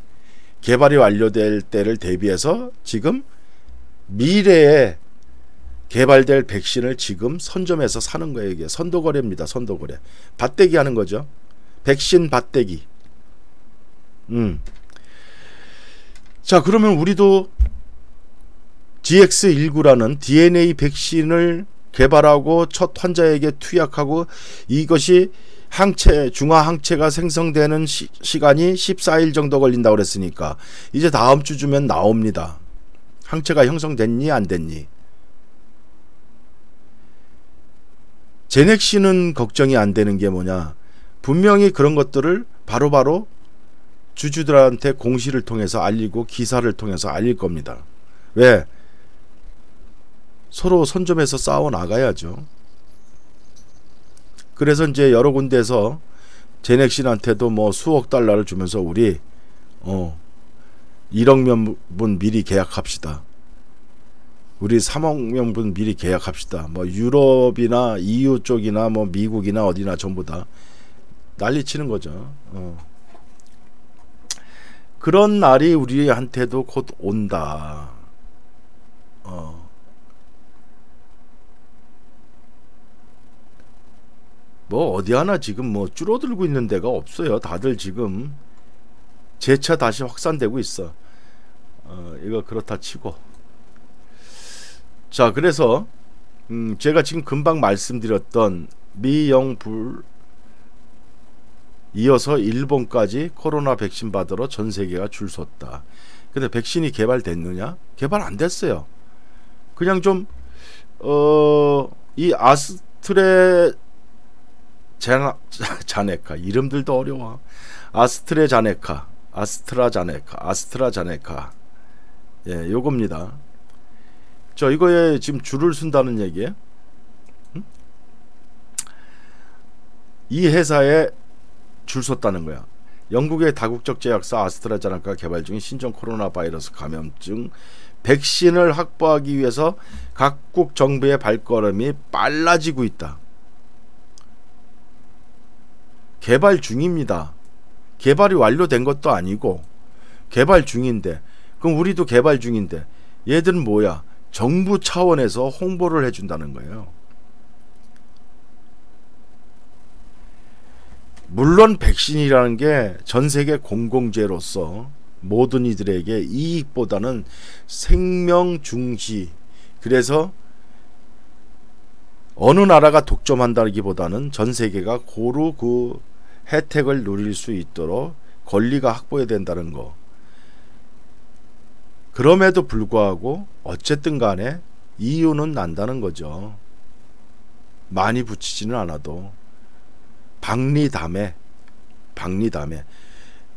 A: 개발이 완료될 때를 대비해서 지금 미래에 개발될 백신을 지금 선점해서 사는 거예요. 이게 선도거래입니다. 선도거래. 밭대기 하는 거죠. 백신 밭대기. 자, 그러면 우리도 GX19라는 DNA 백신을 개발하고 첫 환자에게 투약하고 이것이 항체, 중화 항체가 생성되는 시간이 14일 정도 걸린다고 그랬으니까 이제 다음 주 주면 나옵니다. 항체가 형성됐니 안 됐니? 제넥신은 걱정이 안 되는 게 뭐냐? 분명히 그런 것들을 바로바로 주주들한테 공시를 통해서 알리고 기사를 통해서 알릴 겁니다. 왜? 서로 선점해서 싸워 나가야죠. 그래서 이제 여러 군데에서 제넥신한테도 뭐 수억 달러를 주면서 우리 1억 명분 미리 계약합시다. 우리 3억 명분 미리 계약합시다. 뭐 유럽이나 EU 쪽이나 뭐 미국이나 어디나 전부 다 난리치는 거죠. 그런 날이 우리한테도 곧 온다. 뭐 어디 하나 지금 뭐 줄어들고 있는 데가 없어요. 다들 지금 재차 다시 확산되고 있어. 이거 그렇다 치고. 자, 그래서 제가 지금 금방 말씀드렸던 미영불 이어서 일본까지 코로나 백신 받으러 전 세계가 줄 섰다. 근데 백신이 개발됐느냐? 개발 안 됐어요. 그냥 좀 이 아스트라자네카 이름들도 어려워. 아스트라자네카 예, 요겁니다. 저 이거에 지금 줄을 쓴다는 얘기예요. 이 회사에 줄 섰다는 거야. 영국의 다국적 제약사 아스트라제네카가 개발 중인 신종 코로나 바이러스 감염증 백신을 확보하기 위해서 각국 정부의 발걸음이 빨라지고 있다. 개발 중입니다. 개발이 완료된 것도 아니고 개발 중인데, 그럼 우리도 개발 중인데 얘들은 뭐야? 정부 차원에서 홍보를 해준다는 거예요. 물론 백신이라는 게 전 세계 공공재로서 모든 이들에게 이익보다는 생명 중시, 그래서 어느 나라가 독점한다기보다는 전 세계가 고루 그 혜택을 누릴 수 있도록 권리가 확보해야 된다는 거. 그럼에도 불구하고 어쨌든 간에 이유는 난다는 거죠. 많이 붙이지는 않아도 박리담에.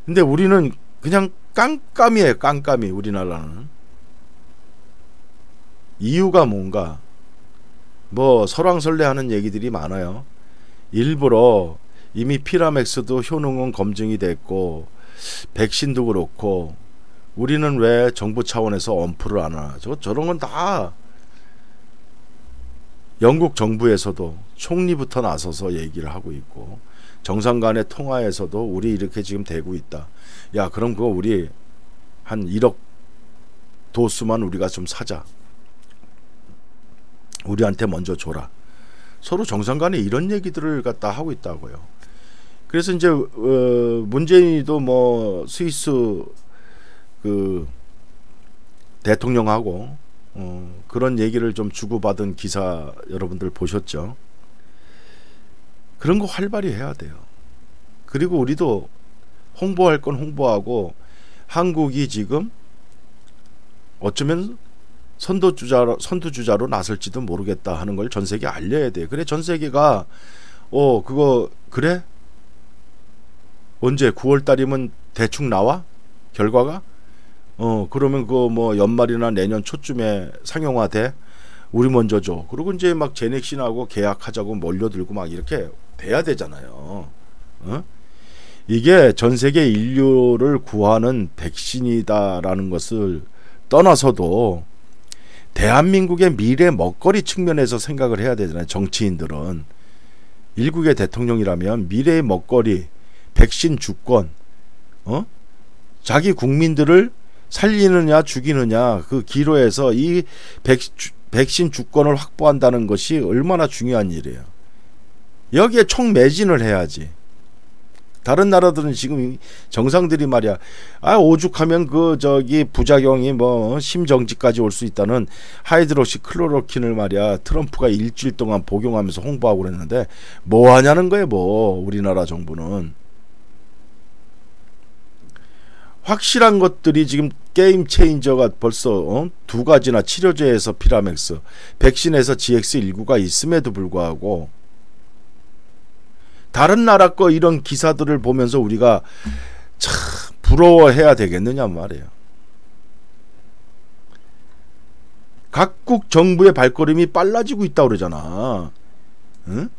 A: 근데 우리는 그냥 깜깜이에요. 깜깜이. 우리나라는 이유가 뭔가 뭐 설왕설래하는 얘기들이 많아요. 일부러 이미 피라맥스도 효능은 검증이 됐고 백신도 그렇고 우리는 왜 정부 차원에서 엄프를 안 하나. 저런 건 다 영국 정부에서도 총리부터 나서서 얘기를 하고 있고 정상 간의 통화에서도 우리 이렇게 지금 되고 있다. 야, 그럼 그거 우리 한 1억 도수만 우리가 좀 사자. 우리한테 먼저 줘라. 서로 정상 간에 이런 얘기들을 갖다 하고 있다고요. 그래서 이제 문재인이도 뭐 스위스 그 대통령하고 그런 얘기를 좀 주고받은 기사 여러분들 보셨죠? 그런 거 활발히 해야 돼요. 그리고 우리도 홍보할 건 홍보하고 한국이 지금 어쩌면 선두주자로 나설지도 모르겠다 하는 걸 전 세계에 알려야 돼요. 그래 전 세계가 그거 그래? 언제 9월 달이면 대충 나와? 결과가? 그러면 그거 뭐 연말이나 내년 초쯤에 상용화돼? 우리 먼저 줘. 그리고 이제 막 제넥신하고 계약하자고 몰려들고 막 이렇게 돼야 되잖아요. 이게 전 세계 인류를 구하는 백신이다라는 것을 떠나서도 대한민국의 미래 먹거리 측면에서 생각을 해야 되잖아요. 정치인들은 일국의 대통령이라면 미래의 먹거리, 백신 주권, 자기 국민들을 살리느냐 죽이느냐 그 기로에서 이 백신 주권을 확보한다는 것이 얼마나 중요한 일이에요. 여기에 총매진을 해야지. 다른 나라들은 지금 정상들이 말이야, 오죽하면 그 저기 부작용이 뭐 심정지까지 올 수 있다는 하이드로시 클로로킨을 말이야 트럼프가 일주일 동안 복용하면서 홍보하고 그랬는데 뭐 하냐는 거예요. 뭐 우리나라 정부는 확실한 것들이 지금 게임 체인저가 벌써 두 가지나 치료제에서 피라맥스, 백신에서 GX19가 있음에도 불구하고 다른 나라 거 이런 기사들을 보면서 우리가 참 부러워해야 되겠느냐 말이에요. 각국 정부의 발걸음이 빨라지고 있다고 그러잖아. 응?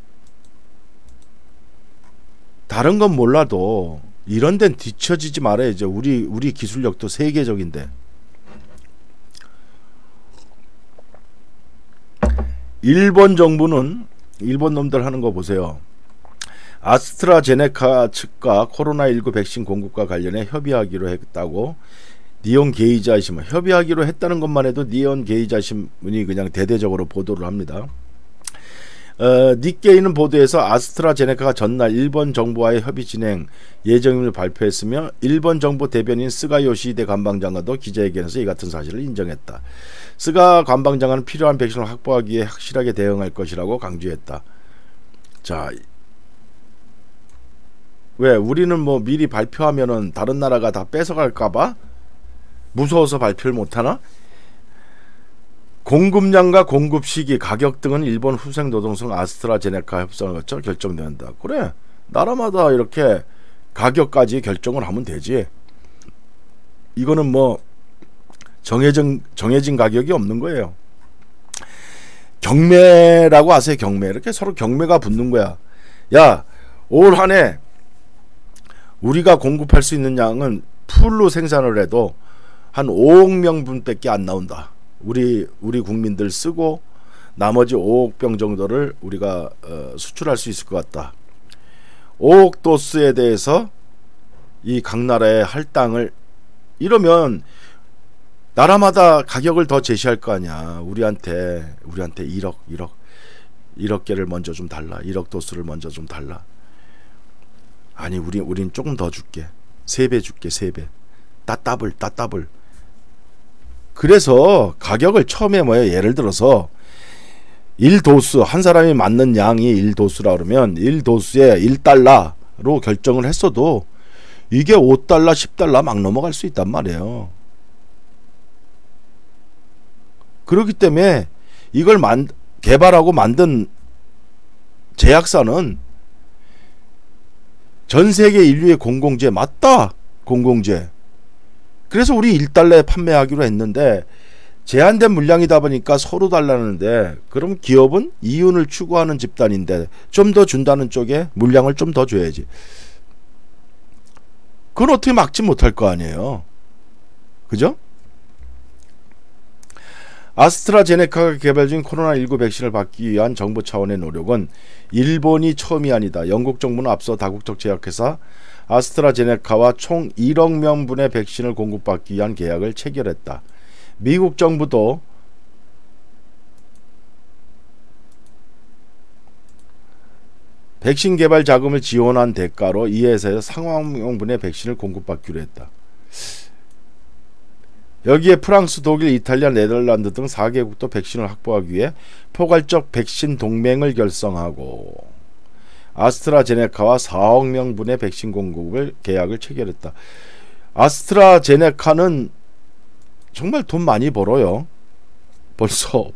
A: 다른 건 몰라도 이런 데는 뒤처지지 말아야죠. 우리 기술력도 세계적인데. 일본 정부는 일본 놈들 하는 거 보세요. 아스트라제네카 측과 코로나19 백신 공급과 관련해 협의하기로 했다고 니온 게이자 신문, 협의하기로 했다는 것만 해도 니온 게이자 신문이 그냥 대대적으로 보도를 합니다. 니케이는 보도에서 아스트라제네카가 전날 일본 정부와의 협의 진행 예정임을 발표했으며 일본 정부 대변인 스가 요시히데 관방장관도 기자회견에서 이 같은 사실을 인정했다. 스가 관방장관은 필요한 백신을 확보하기 위해 확실하게 대응할 것이라고 강조했다. 자, 왜 우리는 뭐 미리 발표하면은 다른 나라가 다 뺏어갈까봐 무서워서 발표를 못하나? 공급량과 공급 시기, 가격 등은 일본 후생노동성 아스트라제네카 협상을 거쳐 결정된다. 그래, 나라마다 이렇게 가격까지 결정을 하면 되지. 이거는 뭐 정해진 가격이 없는 거예요. 경매라고 하세요. 경매. 이렇게 서로 경매가 붙는 거야. 야, 올 한해 우리가 공급할 수 있는 양은 풀로 생산을 해도 한 5억 명분밖에 안 나온다. 우리 국민들 쓰고 나머지 5억 병 정도를 우리가 수출할 수 있을 것 같다. 5억 도스에 대해서 이 각 나라의 할당을 이러면 나라마다 가격을 더 제시할 거 아니야. 우리한테 1억 개를 먼저 좀 달라. 1억 도스를 먼저 좀 달라. 아니 우린 조금 더 줄게. 3배 줄게. 3배. 따따블. 그래서 가격을 처음에 뭐예요? 예를 들어서 1도수 한 사람이 맞는 양이 1도수라 그러면 1도수에 1달러로 결정을 했어도 이게 5달러 10달러 막 넘어갈 수 있단 말이에요. 그렇기 때문에 이걸 개발하고 만든 제약사는 전 세계 인류의 공공재 맞다. 공공재. 그래서 우리 1달러에 판매하기로 했는데 제한된 물량이다 보니까 서로 달라는데 그럼 기업은 이윤을 추구하는 집단인데 좀 더 준다는 쪽에 물량을 좀 더 줘야지. 그건 어떻게 막지 못할 거 아니에요. 그죠? 아스트라제네카가 개발 중인 코로나19 백신을 받기 위한 정부 차원의 노력은 일본이 처음이 아니다. 영국 정부는 앞서 다국적 제약회사 아스트라제네카와 총 1억 명분의 백신을 공급받기 위한 계약을 체결했다. 미국 정부도 백신 개발 자금을 지원한 대가로 이 회사에서 상억 명분의 백신을 공급받기로 했다. 여기에 프랑스, 독일, 이탈리아, 네덜란드 등 4개국도 백신을 확보하기 위해 포괄적 백신 동맹을 결성하고 아스트라제네카와 4억 명분의 백신 공급을 계약을 체결했다. 아스트라제네카는 정말 돈 많이 벌어요. 벌써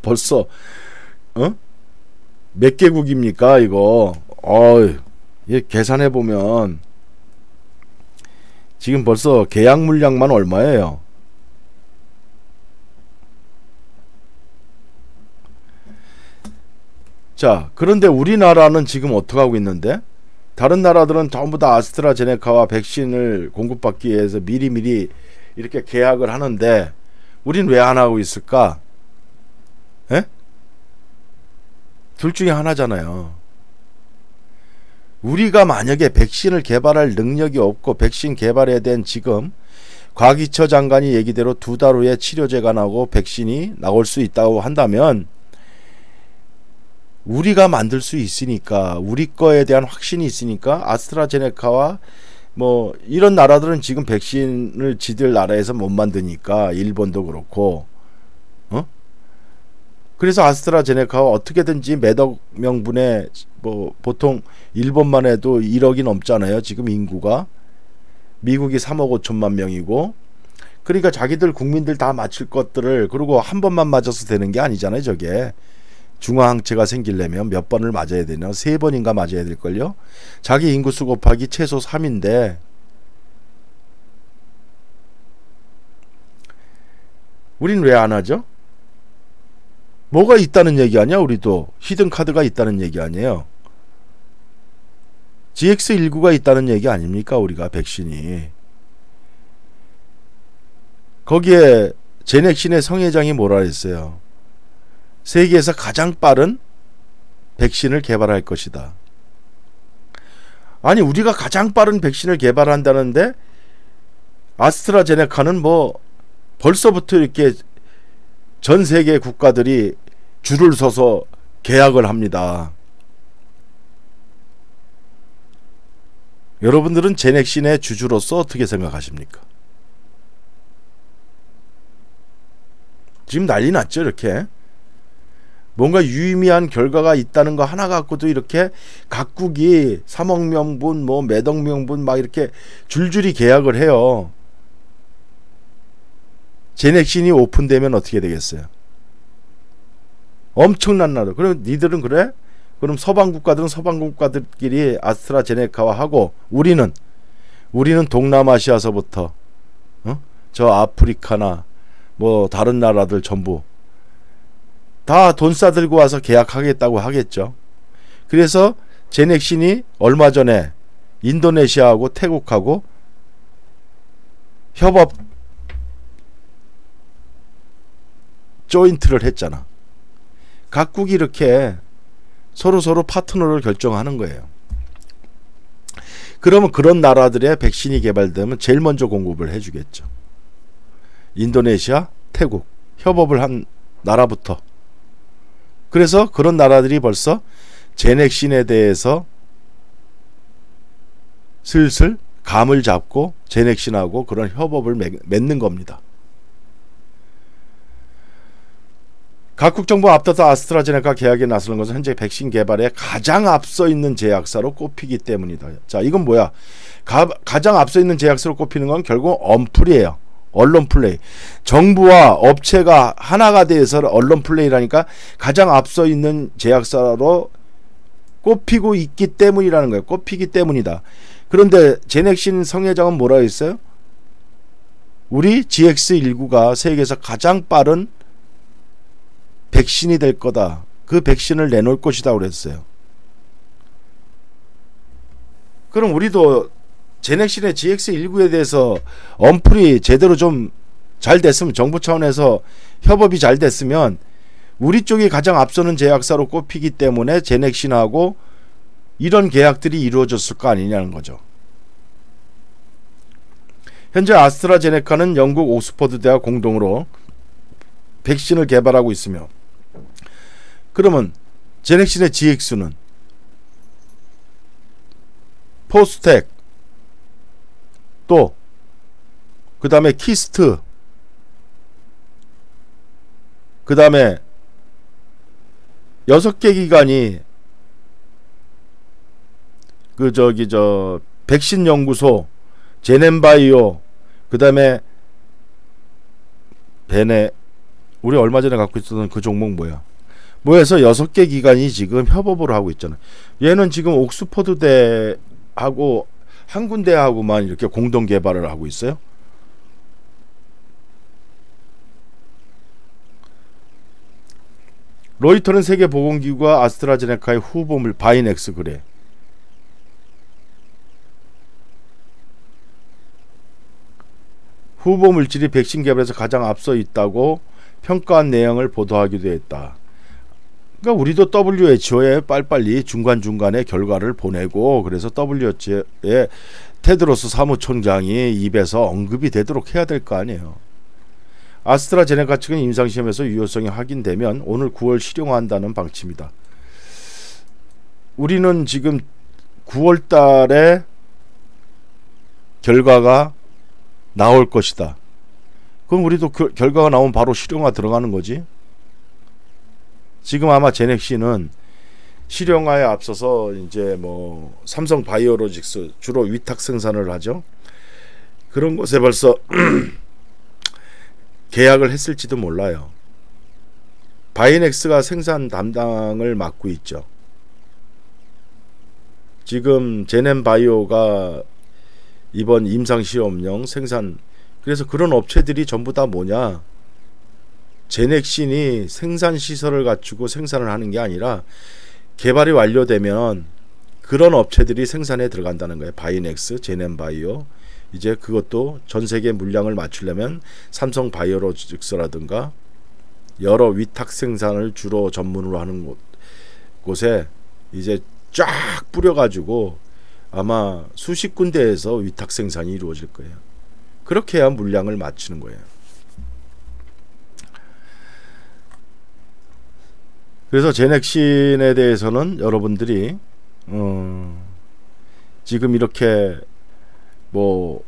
A: 몇 개국입니까 이거? 계산해 보면 지금 벌써 계약 물량만 얼마예요? 자, 그런데 우리나라는 지금 어떻게 하고 있는데? 다른 나라들은 전부 다 아스트라제네카와 백신을 공급받기 위해서 미리미리 이렇게 계약을 하는데 우린 왜 안 하고 있을까? 에? 둘 중에 하나잖아요. 우리가 만약에 백신을 개발할 능력이 없고 백신 개발에 대한 지금 과기처 장관이 얘기대로 2달 후에 치료제가 나오고 백신이 나올 수 있다고 한다면 우리가 만들 수 있으니까 우리 거에 대한 확신이 있으니까 아스트라제네카와 뭐 이런 나라들은 지금 백신을 지들 나라에서 못 만드니까 일본도 그렇고 그래서 아스트라제네카가 어떻게든지 몇억 명분의 뭐 보통 일본만 해도 1억이 넘잖아요. 지금 인구가 미국이 3억 5천만 명이고 그러니까 자기들 국민들 다 맞출 것들을 그리고 한 번만 맞아서 되는 게 아니잖아요. 저게 중화항체가 생기려면 몇 번을 맞아야 되나 3번인가 맞아야 될걸요. 자기 인구수 곱하기 최소 3인데 우린 왜 안 하죠? 뭐가 있다는 얘기 아니야? 우리도 히든카드가 있다는 얘기 아니에요? GX19가 있다는 얘기 아닙니까? 우리가 백신이 거기에 제넥신의 성회장이 뭐라 했어요? 세계에서 가장 빠른 백신을 개발할 것이다. 아니 우리가 가장 빠른 백신을 개발한다는데 아스트라제네카는 뭐 벌써부터 이렇게 전 세계 국가들이 줄을 서서 계약을 합니다. 여러분들은 제넥신의 주주로서 어떻게 생각하십니까? 지금 난리 났죠 이렇게. 뭔가 유의미한 결과가 있다는 거 하나 갖고도 이렇게 각국이 3억 명분 뭐 몇억 명분 막 이렇게 줄줄이 계약을 해요. 제넥신이 오픈되면 어떻게 되겠어요? 엄청난 나라. 그럼 니들은 그래? 그럼 서방 국가들은 서방 국가들끼리 아스트라제네카와 하고 우리는 동남아시아서부터 저 아프리카나 뭐 다른 나라들 전부 다 돈 싸들고 와서 계약하겠다고 하겠죠. 그래서 제넥신이 얼마 전에 인도네시아하고 태국하고 협업 조인트를 했잖아. 각국이 이렇게 서로 파트너를 결정하는 거예요. 그러면 그런 나라들의 백신이 개발되면 제일 먼저 공급을 해주겠죠. 인도네시아, 태국 협업을 한 나라부터. 그래서 그런 나라들이 벌써 제넥신에 대해서 슬슬 감을 잡고 제넥신하고 그런 협업을 맺는 겁니다. 각국 정부 앞서서 아스트라제네카 계약에 나서는 것은 현재 백신 개발에 가장 앞서 있는 제약사로 꼽히기 때문이다. 자, 이건 뭐야? 가장 앞서 있는 제약사로 꼽히는 건 결국 언플이에요. 언론 플레이. 정부와 업체가 하나가 돼서 언론 플레이라니까 가장 앞서 있는 제약사로 꼽히고 있기 때문이라는 거예요. 꼽히기 때문이다. 그런데 제넥신 성회장은 뭐라 했어요? 우리 GX19가 세계에서 가장 빠른 백신이 될 거다. 그 백신을 내놓을 것이다 그랬어요. 그럼 우리도 제넥신의 GX19에 대해서 언플이 제대로 좀 잘 됐으면, 정부 차원에서 협업이 잘 됐으면 우리 쪽이 가장 앞서는 제약사로 꼽히기 때문에 제넥신하고 이런 계약들이 이루어졌을 거 아니냐는 거죠. 현재 아스트라제네카는 영국 옥스퍼드 대학 공동으로 백신을 개발하고 있으며, 그러면 제넥신의 GX는 포스텍, 또 그 다음에 키스트, 그 다음에 6개 기관이 백신 연구소, 제넨바이오, 그 다음에 베네, 우리 얼마 전에 갖고 있었던 그 종목 뭐야? 뭐해서 6개 기관이 지금 협업을 하고 있잖아. 얘는 지금 옥스퍼드 대하고 한 군데하고만 이렇게 공동 개발을 하고 있어요. 로이터는 세계보건기구와 아스트라제네카의 후보물 바이넥스 그래. 후보 물질이 백신 개발에서 가장 앞서 있다고 평가한 내용을 보도하기도 했다. 그러니까 우리도 WHO에 빨리빨리 중간중간에 결과를 보내고, 그래서 WHO의 테드로스 사무총장이 입에서 언급이 되도록 해야 될 거 아니에요. 아스트라제네카 측은 임상시험에서 유효성이 확인되면 오늘 9월 실용화한다는 방침이다. 우리는 지금 9월 달에 결과가 나올 것이다. 그럼 우리도 그 결과가 나오면 바로 실용화 들어가는 거지. 지금 아마 제넥신은 실용화에 앞서서 이제 뭐 삼성 바이오로직스 주로 위탁 생산을 하죠. 그런 곳에 벌써 계약을 했을지도 몰라요. 바이넥스가 생산 담당을 맡고 있죠. 지금 제넨바이오가 이번 임상시험용 생산, 그래서 그런 업체들이 전부 다 뭐냐, 제넥신이 생산시설을 갖추고 생산을 하는 게 아니라 개발이 완료되면 그런 업체들이 생산에 들어간다는 거예요. 바이넥스, 제넨바이오. 이제 그것도 전세계 물량을 맞추려면 삼성 바이오로직스라든가 여러 위탁 생산을 주로 전문으로 하는 곳에 이제 쫙 뿌려가지고 아마 수십 군데에서 위탁 생산이 이루어질 거예요. 그렇게 해야 물량을 맞추는 거예요. 그래서 제넥신에 대해서는 여러분들이 지금 이렇게 뭐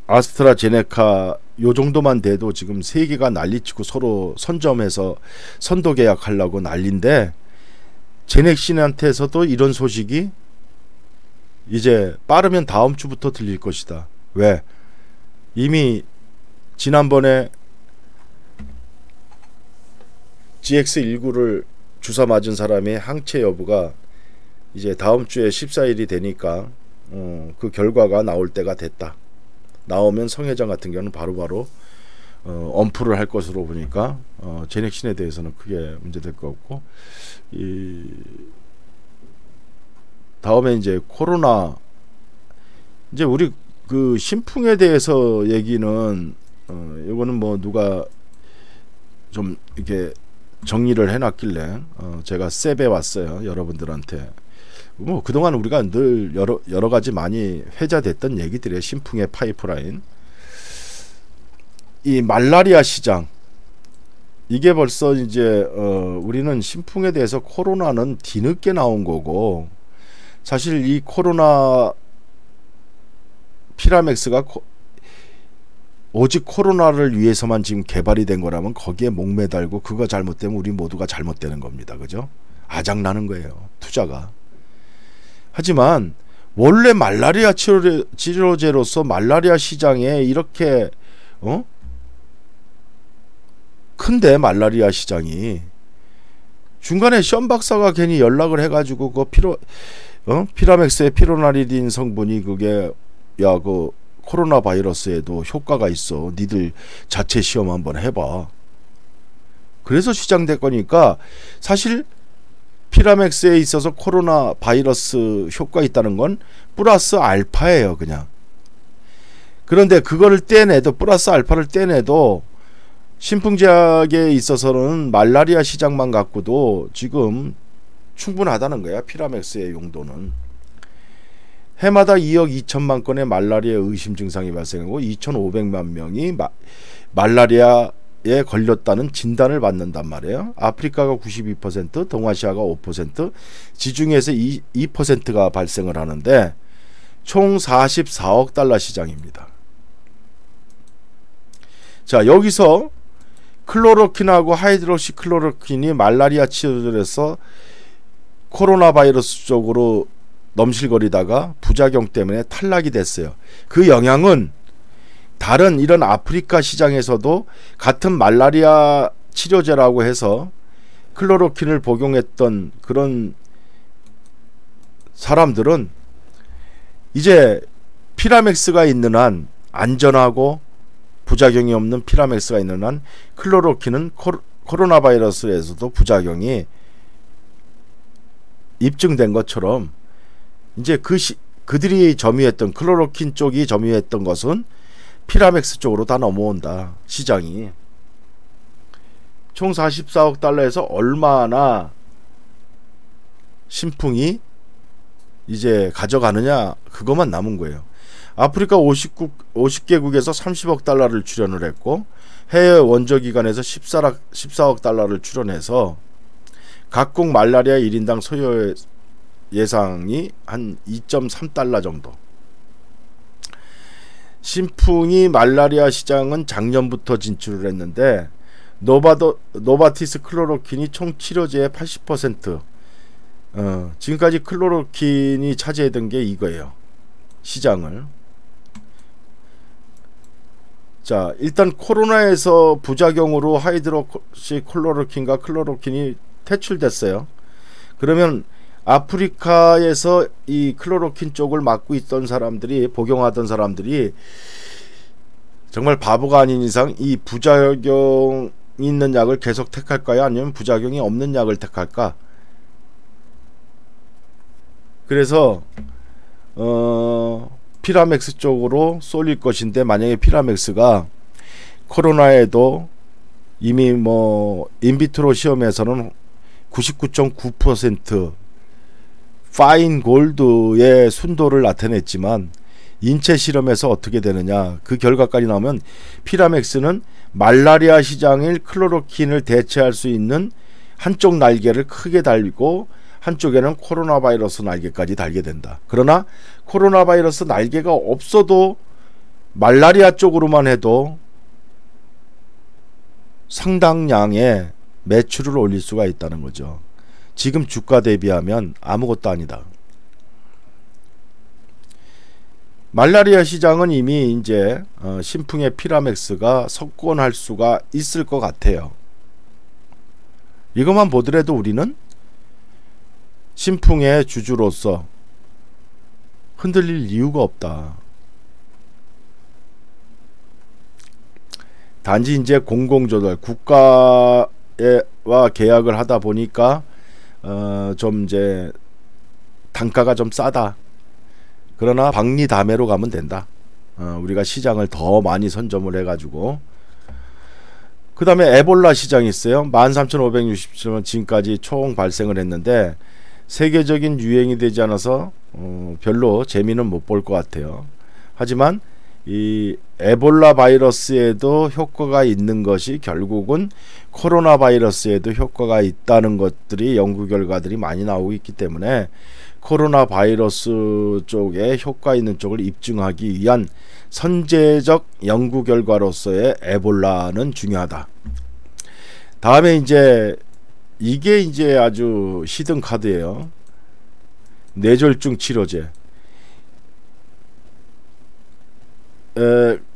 A: 아스트라제네카 요 정도만 돼도 지금 세계가 난리치고 서로 선점해서 선도 계약하려고 난리인데, 제넥신한테서도 이런 소식이 이제 빠르면 다음 주부터 들릴 것이다. 왜? 이미 지난번에 GX19를 주사 맞은 사람의 항체 여부가 이제 다음 주에 14일이 되니까 그 결과가 나올 때가 됐다. 나오면 성회장 같은 경우는 바로바로 언플을 할 것으로 보니까 제넥신에 대해서는 크게 문제될 것 같고, 다음에 이제 코로나, 이제 우리 그 신풍에 대해서 얘기는 이거는 뭐 누가 좀 이렇게 정리를 해놨길래 제가 셉해 왔어요, 여러분들한테. 뭐 그동안 우리가 늘 여러 가지 많이 회자됐던 얘기들이에요. 신풍의 파이프라인, 이 말라리아 시장, 이게 벌써 이제 우리는 신풍에 대해서 코로나는 뒤늦게 나온 거고, 사실 이 코로나 피라맥스가 오직 코로나를 위해서만 지금 개발이 된 거라면 거기에 목매달고 그거 잘못되면 우리 모두가 잘못되는 겁니다. 그죠? 아작나는 거예요, 투자가. 하지만 원래 말라리아 치료제로서 말라리아 시장에 이렇게 큰데, 말라리아 시장이 중간에 션 박사가 괜히 연락을 해가지고 그 피라맥스의 피로나리딘 성분이 그게 그 코로나 바이러스에도 효과가 있어, 니들 자체 시험 한번 해봐, 그래서 시장될 거니까. 사실 피라맥스에 있어서 코로나 바이러스 효과 있다는 건 플러스 알파예요, 그냥. 그런데 그거를 떼내도, 플러스 알파를 떼내도 신풍제약에 있어서는 말라리아 시장만 갖고도 지금 충분하다는 거야, 피라맥스의 용도는. 해마다 2억 2천만 건의 말라리아 의심 증상이 발생하고 2,500만 명이 말라리아에 걸렸다는 진단을 받는단 말이에요. 아프리카가 92%, 동아시아가 5%, 지중해에서 2%가 발생을 하는데 총 44억 달러 시장입니다. 자, 여기서 클로로킨하고 하이드로시클로로킨이 말라리아 치료제에서 코로나 바이러스 쪽으로 넘실거리다가 부작용 때문에 탈락이 됐어요. 그 영향은 다른 이런 아프리카 시장에서도 같은 말라리아 치료제라고 해서 클로로킨을 복용했던 그런 사람들은 이제 피라맥스가 있는 한, 안전하고 부작용이 없는 피라맥스가 있는 한, 클로로킨은 코로나 바이러스에서도 부작용이 입증된 것처럼 이제 그들이 점유했던, 클로로킨 쪽이 점유했던 것은 피라맥스 쪽으로 다 넘어온다, 시장이. 총 44억 달러에서 얼마나 신풍이 이제 가져가느냐, 그것만 남은 거예요. 아프리카 50개국에서 30억 달러를 출연을 했고, 해외 원조기관에서 14억 달러를 출연해서 각국 말라리아 1인당 소요 예상이 한 2.3달러 정도. 신풍이 말라리아 시장은 작년부터 진출을 했는데 노바티스 클로로킨이 총 치료제의 80%, 지금까지 클로로킨이 차지했던 게 이거예요, 시장을. 자, 일단 코로나에서 부작용으로 하이드로시클로로킨과 클로로킨이 퇴출됐어요. 그러면 아프리카에서 이 클로로킨 쪽을 맡고 있던 사람들이, 복용하던 사람들이 정말 바보가 아닌 이상 이 부작용이 있는 약을 계속 택할까요? 아니면 부작용이 없는 약을 택할까? 그래서 피라맥스 쪽으로 쏠릴 것인데, 만약에 피라맥스가 코로나에도 이미 뭐 인비트로 시험에서는 99.9% 파인 골드의 순도를 나타냈지만 인체 실험에서 어떻게 되느냐, 그 결과까지 나오면 피라맥스는 말라리아 시장일 클로로킨을 대체할 수 있는 한쪽 날개를 크게 달고 한쪽에는 코로나 바이러스 날개까지 달게 된다. 그러나 코로나 바이러스 날개가 없어도 말라리아 쪽으로만 해도 상당량의 매출을 올릴 수가 있다는 거죠. 지금 주가 대비하면 아무것도 아니다. 말라리아 시장은 이미 이제 신풍의 피라맥스가 석권할 수가 있을 것 같아요. 이것만 보더라도 우리는 신풍의 주주로서 흔들릴 이유가 없다. 단지 이제 공공조달, 국가와 계약을 하다 보니까 좀 이제 단가가 좀 싸다. 그러나 박리담회로 가면 된다. 우리가 시장을 더 많이 선점을 해가지고. 그 다음에 에볼라 시장이 있어요. 13,567원 지금까지 총 발생을 했는데 세계적인 유행이 되지 않아서 별로 재미는 못 볼 것 같아요. 하지만 이 에볼라 바이러스에도 효과가 있는 것이 결국은 코로나 바이러스에도 효과가 있다는 것들이 연구 결과들이 많이 나오고 있기 때문에 코로나 바이러스 쪽에 효과 있는 쪽을 입증하기 위한 선제적 연구 결과로서의 에볼라는 중요하다. 다음에 이제 이게 이제 아주 히든 카드예요. 뇌졸중 치료제.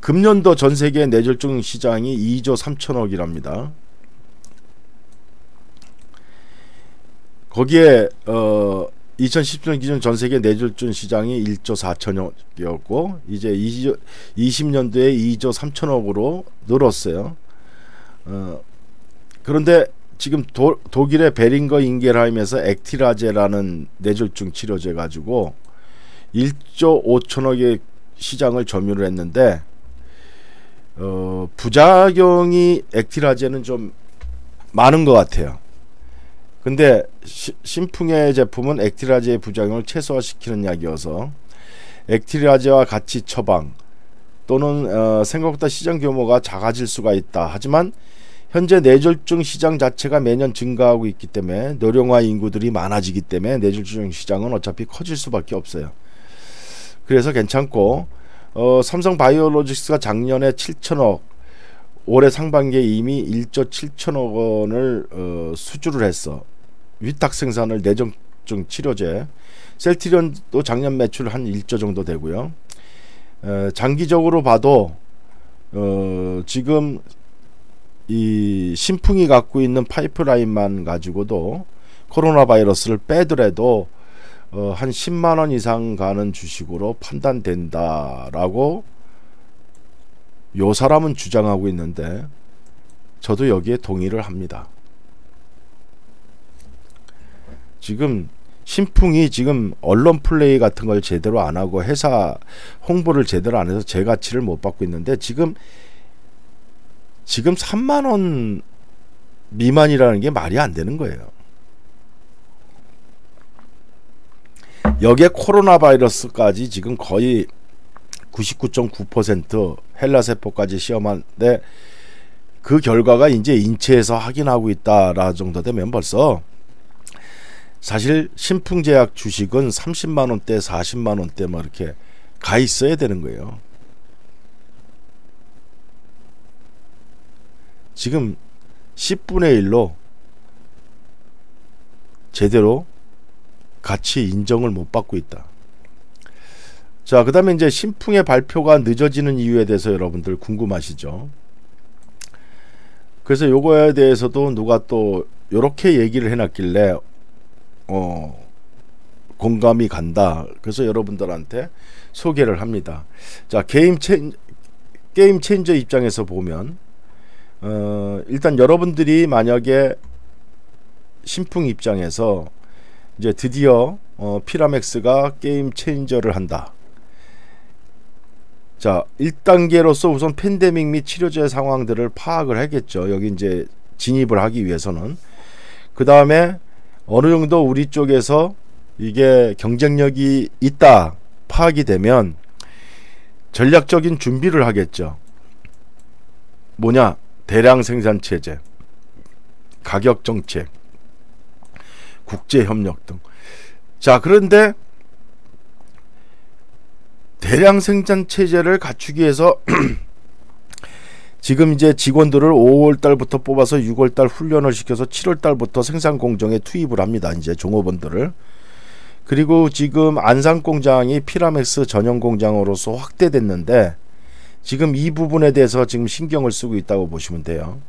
A: 금년도 전 세계 뇌졸중 시장이 2조 3천억이랍니다. 거기에 2010년 기준 전 세계 뇌졸중 시장이 1조 4천억이었고 이제 20년도에 2조 3천억으로 늘었어요. 그런데 지금 독일의 베링거 인겔하임에서 액티라제라는 뇌졸중 치료제 가지고 1조 5천억의 시장을 점유를 했는데 부작용이 액티라제는 좀 많은 것 같아요. 근데 신풍의 제품은 액티라제의 부작용을 최소화시키는 약이어서 액티라제와 같이 처방 또는 생각보다 시장 규모가 작아질 수가 있다. 하지만 현재 뇌졸중 시장 자체가 매년 증가하고 있기 때문에 노령화 인구들이 많아지기 때문에 뇌졸중 시장은 어차피 커질 수밖에 없어요. 그래서 괜찮고 삼성 바이오로직스가 작년에 7천억 올해 상반기에 이미 1조 7천억 원을 수주를 했어. 위탁 생산을 뇌졸중 치료제. 셀트리온도 작년 매출 한 1조 정도 되고요. 장기적으로 봐도 지금 이 신풍이 갖고 있는 파이프라인만 가지고도 코로나 바이러스를 빼더라도 한 10만원 이상 가는 주식으로 판단된다라고 요 사람은 주장하고 있는데 저도 여기에 동의를 합니다. 지금 신풍이 지금 언론 플레이 같은 걸 제대로 안 하고 회사 홍보를 제대로 안 해서 제 가치를 못 받고 있는데 지금 3만원 미만이라는 게 말이 안 되는 거예요. 여기에 코로나 바이러스까지 지금 거의 99.9% 헬라세포까지 시험하는데 그 결과가 이제 인체에서 확인하고 있다라 정도 되면 벌써 사실 신풍제약 주식은 30만원대 40만원대 뭐 이렇게 가 있어야 되는 거예요. 지금 10분의 1로 제대로 가치 인정을 못 받고 있다. 자, 그 다음에 이제 신풍의 발표가 늦어지는 이유에 대해서 여러분들 궁금하시죠? 그래서 요거에 대해서도 누가 또 요렇게 얘기를 해놨길래 공감이 간다. 그래서 여러분들한테 소개를 합니다. 자, 게임 체인저 입장에서 보면 일단 여러분들이 만약에 신풍 입장에서 이제 드디어 피라맥스가 게임 체인저를 한다. 자, 1단계로서 우선 팬데믹 및 치료제 상황들을 파악을 하겠죠. 여기 이제 진입을 하기 위해서는. 그 다음에 어느 정도 우리 쪽에서 이게 경쟁력이 있다 파악이 되면 전략적인 준비를 하겠죠. 뭐냐? 대량 생산 체제, 가격 정책, 국제 협력 등. 자, 그런데 대량 생산 체제를 갖추기 위해서 지금 이제 직원들을 5월 달부터 뽑아서 6월 달 훈련을 시켜서 7월 달부터 생산 공정에 투입을 합니다. 이제 종업원들을. 그리고 지금 안산 공장이 피라맥스 전용 공장으로서 확대됐는데 지금 이 부분에 대해서 지금 신경을 쓰고 있다고 보시면 돼요.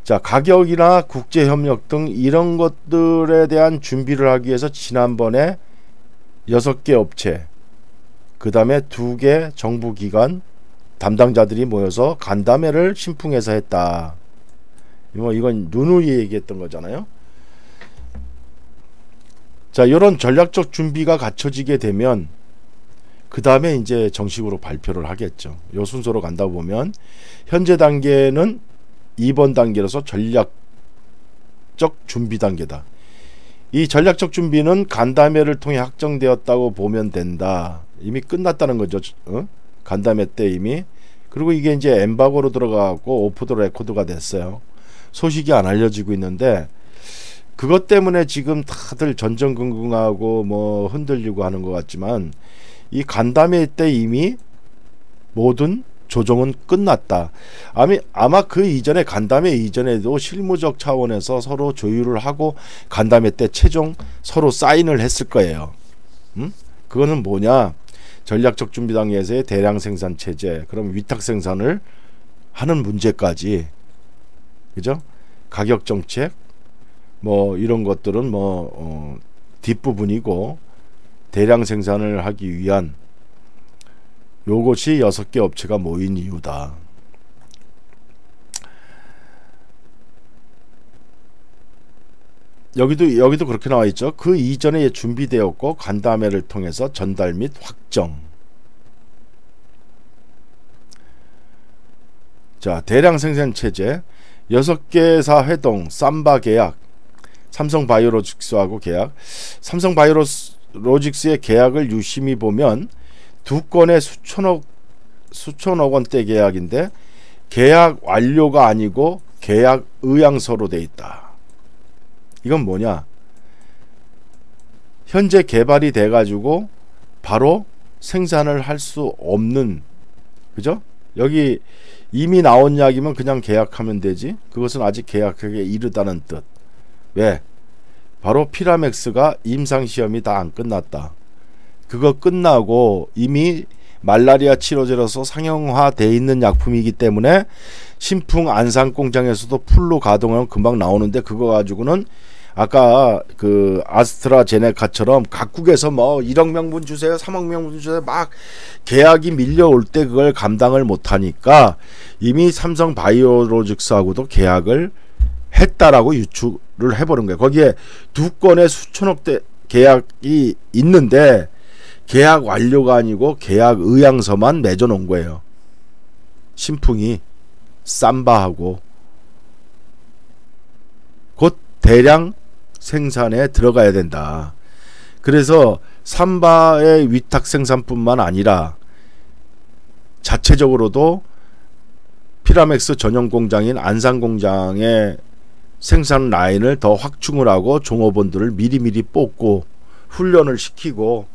A: 자, 가격이나 국제 협력 등 이런 것들에 대한 준비를 하기 위해서 지난번에 6개 업체, 그 다음에 2개 정부기관 담당자들이 모여서 간담회를 신풍에서 했다. 이건 누누이 얘기했던 거잖아요. 자, 이런 전략적 준비가 갖춰지게 되면 그 다음에 이제 정식으로 발표를 하겠죠. 요 순서로 간다 보면 현재 단계는 2번 단계로서 전략적 준비 단계다. 이 전략적 준비는 간담회를 통해 확정되었다고 보면 된다. 이미 끝났다는 거죠. 간담회 때 이미. 그리고 이게 이제 엠바고로 들어가고 오프 더 레코드가 됐어요. 소식이 안 알려지고 있는데 그것 때문에 지금 다들 전전긍긍하고 뭐 흔들리고 하는 것 같지만 이 간담회 때 이미 모든 조정은 끝났다. 아마 그 이전에 간담회 이전에도 실무적 차원에서 서로 조율을 하고 간담회 때 최종 서로 사인을 했을 거예요. 그거는 뭐냐? 전략적 준비 단계에서의 대량 생산 체제, 그럼 위탁 생산을 하는 문제까지, 그죠? 가격 정책, 뭐 이런 것들은 뭐 뒷부분이고 대량 생산을 하기 위한 요것이 6개 업체가 모인 이유다. 여기도 그렇게 나와 있죠. 그 이전에 준비되었고 간담회를 통해서 전달 및 확정. 자, 대량 생산 체제 6개사 회동 삼바 계약, 삼성바이오로직스하고 계약. 삼성바이오로직스의 계약을 유심히 보면 2건의 수천억 원대 계약인데 계약 완료가 아니고 계약 의향서로 돼 있다. 이건 뭐냐? 현재 개발이 돼 가지고 바로 생산을 할 수 없는, 그죠? 여기 이미 나온 약이면 그냥 계약하면 되지. 그것은 아직 계약하기에 이르다는 뜻. 왜? 바로 피라맥스가 임상시험이 다 안 끝났다. 그거 끝나고 이미 말라리아 치료제로서 상용화돼 있는 약품이기 때문에 신풍 안산 공장에서도 풀로 가동하면 금방 나오는데 그거 가지고는 아까 그 아스트라제네카처럼 각국에서 뭐 1억 명분 주세요, 3억 명분 주세요 막 계약이 밀려올 때 그걸 감당을 못하니까 이미 삼성 바이오로직스하고도 계약을 했다라고 유출을 해버린 거예요. 거기에 2건의 수천억대 계약이 있는데 계약 완료가 아니고 계약 의향서만 맺어놓은 거예요. 신풍이 삼바하고 곧 대량 생산에 들어가야 된다. 그래서 삼바의 위탁 생산뿐만 아니라 자체적으로도 피라맥스 전용 공장인 안산 공장의 생산 라인을 더 확충을 하고 종업원들을 미리미리 뽑고 훈련을 시키고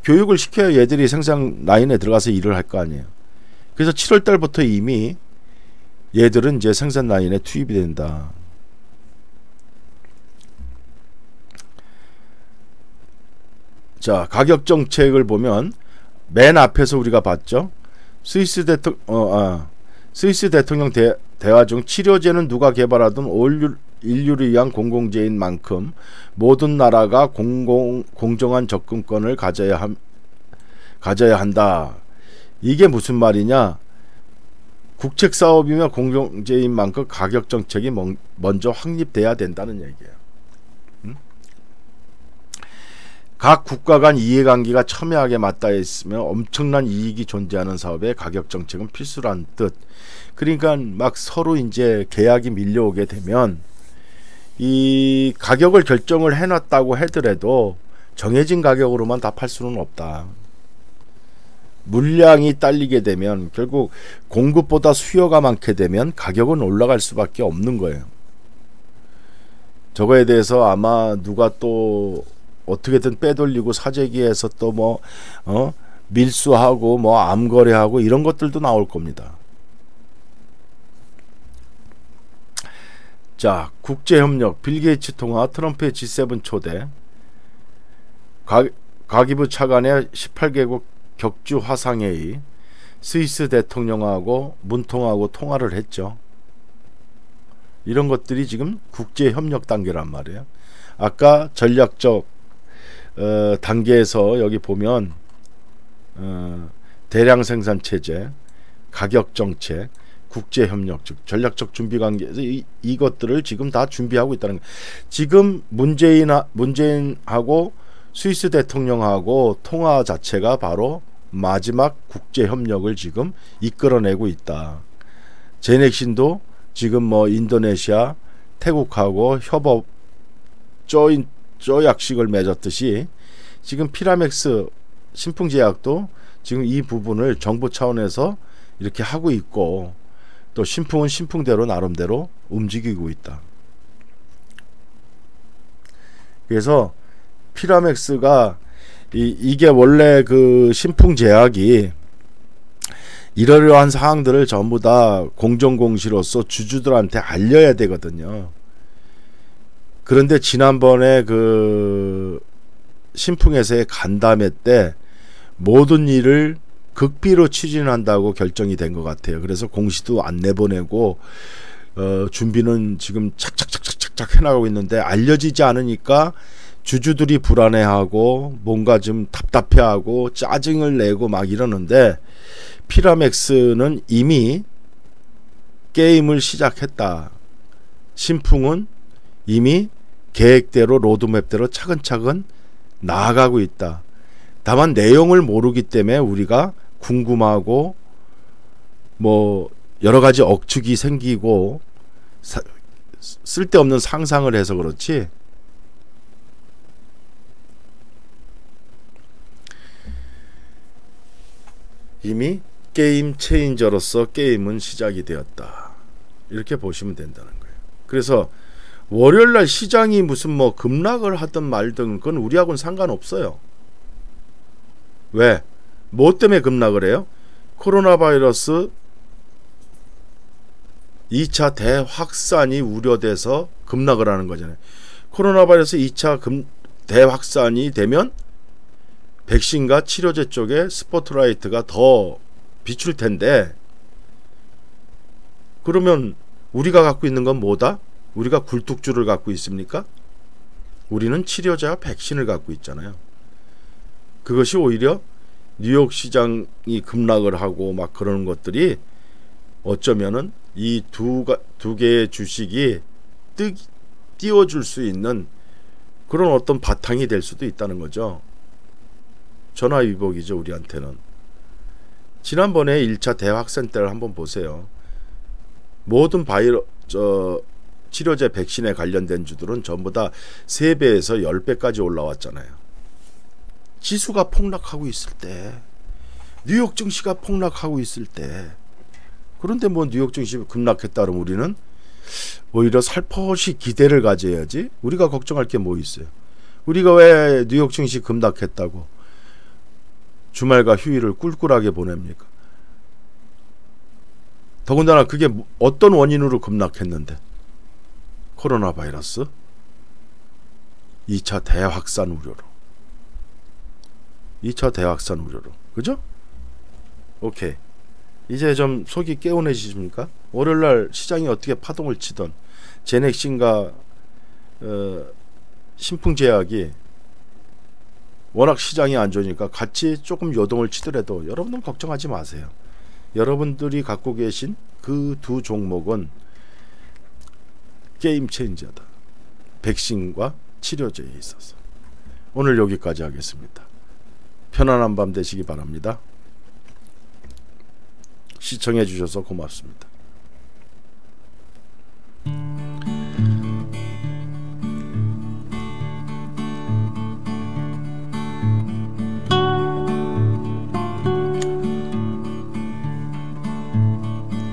A: 교육을 시켜야 얘들이 생산 라인에 들어가서 일을 할 거 아니에요. 그래서 7월 달부터 이미 얘들은 이제 생산 라인에 투입이 된다. 자, 가격 정책을 보면 맨 앞에서 우리가 봤죠. 스위스 대통령 대화 중 치료제는 누가 개발하든 올 인류를 위한 공공재인 만큼 모든 나라가 공정한 접근권을 가져야 한다. 이게 무슨 말이냐? 국책사업이며 공공재인 만큼 가격 정책이 먼저 확립돼야 된다는 얘기예요. 각 국가 간 이해관계가 첨예하게 맞닿아 있으며 엄청난 이익이 존재하는 사업에 가격 정책은 필수란 뜻. 그러니까 막 서로 이제 계약이 밀려오게 되면 이 가격을 결정을 해놨다고 하더라도 정해진 가격으로만 다 팔 수는 없다. 물량이 딸리게 되면 결국 공급보다 수요가 많게 되면 가격은 올라갈 수밖에 없는 거예요. 저거에 대해서 아마 누가 또 어떻게든 빼돌리고 사재기에서 또 뭐 밀수하고 뭐 암거래하고 이런 것들도 나올 겁니다. 자, 국제협력, 빌 게이츠 통화, 트럼프의 G7 초대, 가기부 차관의 18개국 격주 화상회의, 스위스 대통령하고 문통하고 통화를 했죠. 이런 것들이 지금 국제협력 단계란 말이에요. 아까 전략적 단계에서 여기 보면 대량 생산 체제, 가격 정책, 국제협력 즉 전략적 준비 관계에서 이것들을 지금 다 준비하고 있다는 거예요. 지금 문재인하고 스위스 대통령하고 통화 자체가 바로 마지막 국제협력을 지금 이끌어내고 있다. 제넥신도 지금 뭐 인도네시아, 태국하고 협업 조약식을 맺었듯이 지금 피라맥스 신풍제약도 지금 이 부분을 정부 차원에서 이렇게 하고 있고 또 신풍은 신풍대로 나름대로 움직이고 있다. 그래서 피라맥스가 이게 원래 그 신풍제약이 이러한 사항들을 전부 다 공정공시로서 주주들한테 알려야 되거든요. 그런데 지난번에 그 신풍에서의 간담회 때 모든 일을 극비로 추진한다고 결정이 된 것 같아요. 그래서 공시도 안 내보내고 준비는 지금 착착착착착 해나가고 있는데 알려지지 않으니까 주주들이 불안해하고 뭔가 좀 답답해하고 짜증을 내고 막 이러는데 피라맥스는 이미 게임을 시작했다. 신풍은 이미 계획대로 로드맵대로 차근차근 나아가고 있다. 다만 내용을 모르기 때문에 우리가 궁금하고 뭐 여러 가지 억측이 생기고 쓸데없는 상상을 해서 그렇지 이미 게임 체인저로서 게임은 시작이 되었다. 이렇게 보시면 된다는 거예요. 그래서 월요일날 시장이 무슨 뭐 급락을 하든 말든 그건 우리하고는 상관없어요. 왜? 뭐 때문에 급락을 해요? 코로나 바이러스 2차 대확산이 우려돼서 급락을 하는 거잖아요. 코로나 바이러스 2차 대확산이 되면 백신과 치료제 쪽에 스포트라이트가 더 비출 텐데 그러면 우리가 갖고 있는 건 뭐다? 우리가 굴뚝주를 갖고 있습니까? 우리는 치료제와 백신을 갖고 있잖아요. 그것이 오히려 뉴욕 시장이 급락을 하고 막 그러는 것들이 어쩌면은 이 두 개의 주식이 띄워줄 수 있는 그런 어떤 바탕이 될 수도 있다는 거죠. 전화위복이죠, 우리한테는. 지난번에 1차 대확산 때를 한번 보세요. 모든 치료제 백신에 관련된 주들은 전부 다 3배에서 10배까지 올라왔잖아요. 지수가 폭락하고 있을 때, 뉴욕 증시가 폭락하고 있을 때, 그런데 뭐 뉴욕 증시가 급락했다 그러면 우리는 오히려 살포시 기대를 가져야지. 우리가 걱정할 게 뭐 있어요? 우리가 왜 뉴욕 증시 급락했다고 주말과 휴일을 꿀꿀하게 보냅니까? 더군다나 그게 어떤 원인으로 급락했는데? 코로나 바이러스 2차 대확산 우려로. 2차 대확산 우려로. 그죠? 오케이. 이제 좀 속이 개운해지십니까? 월요일날 시장이 어떻게 파동을 치던 제넥신과 신풍제약이 워낙 시장이 안 좋으니까 같이 조금 요동을 치더라도 여러분은 걱정하지 마세요. 여러분들이 갖고 계신 그 두 종목은 게임 체인저다. 백신과 치료제에 있어서. 오늘 여기까지 하겠습니다. 편안한 밤 되시기 바랍니다. 시청해 주셔서 고맙습니다.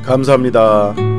A: 감사합니다.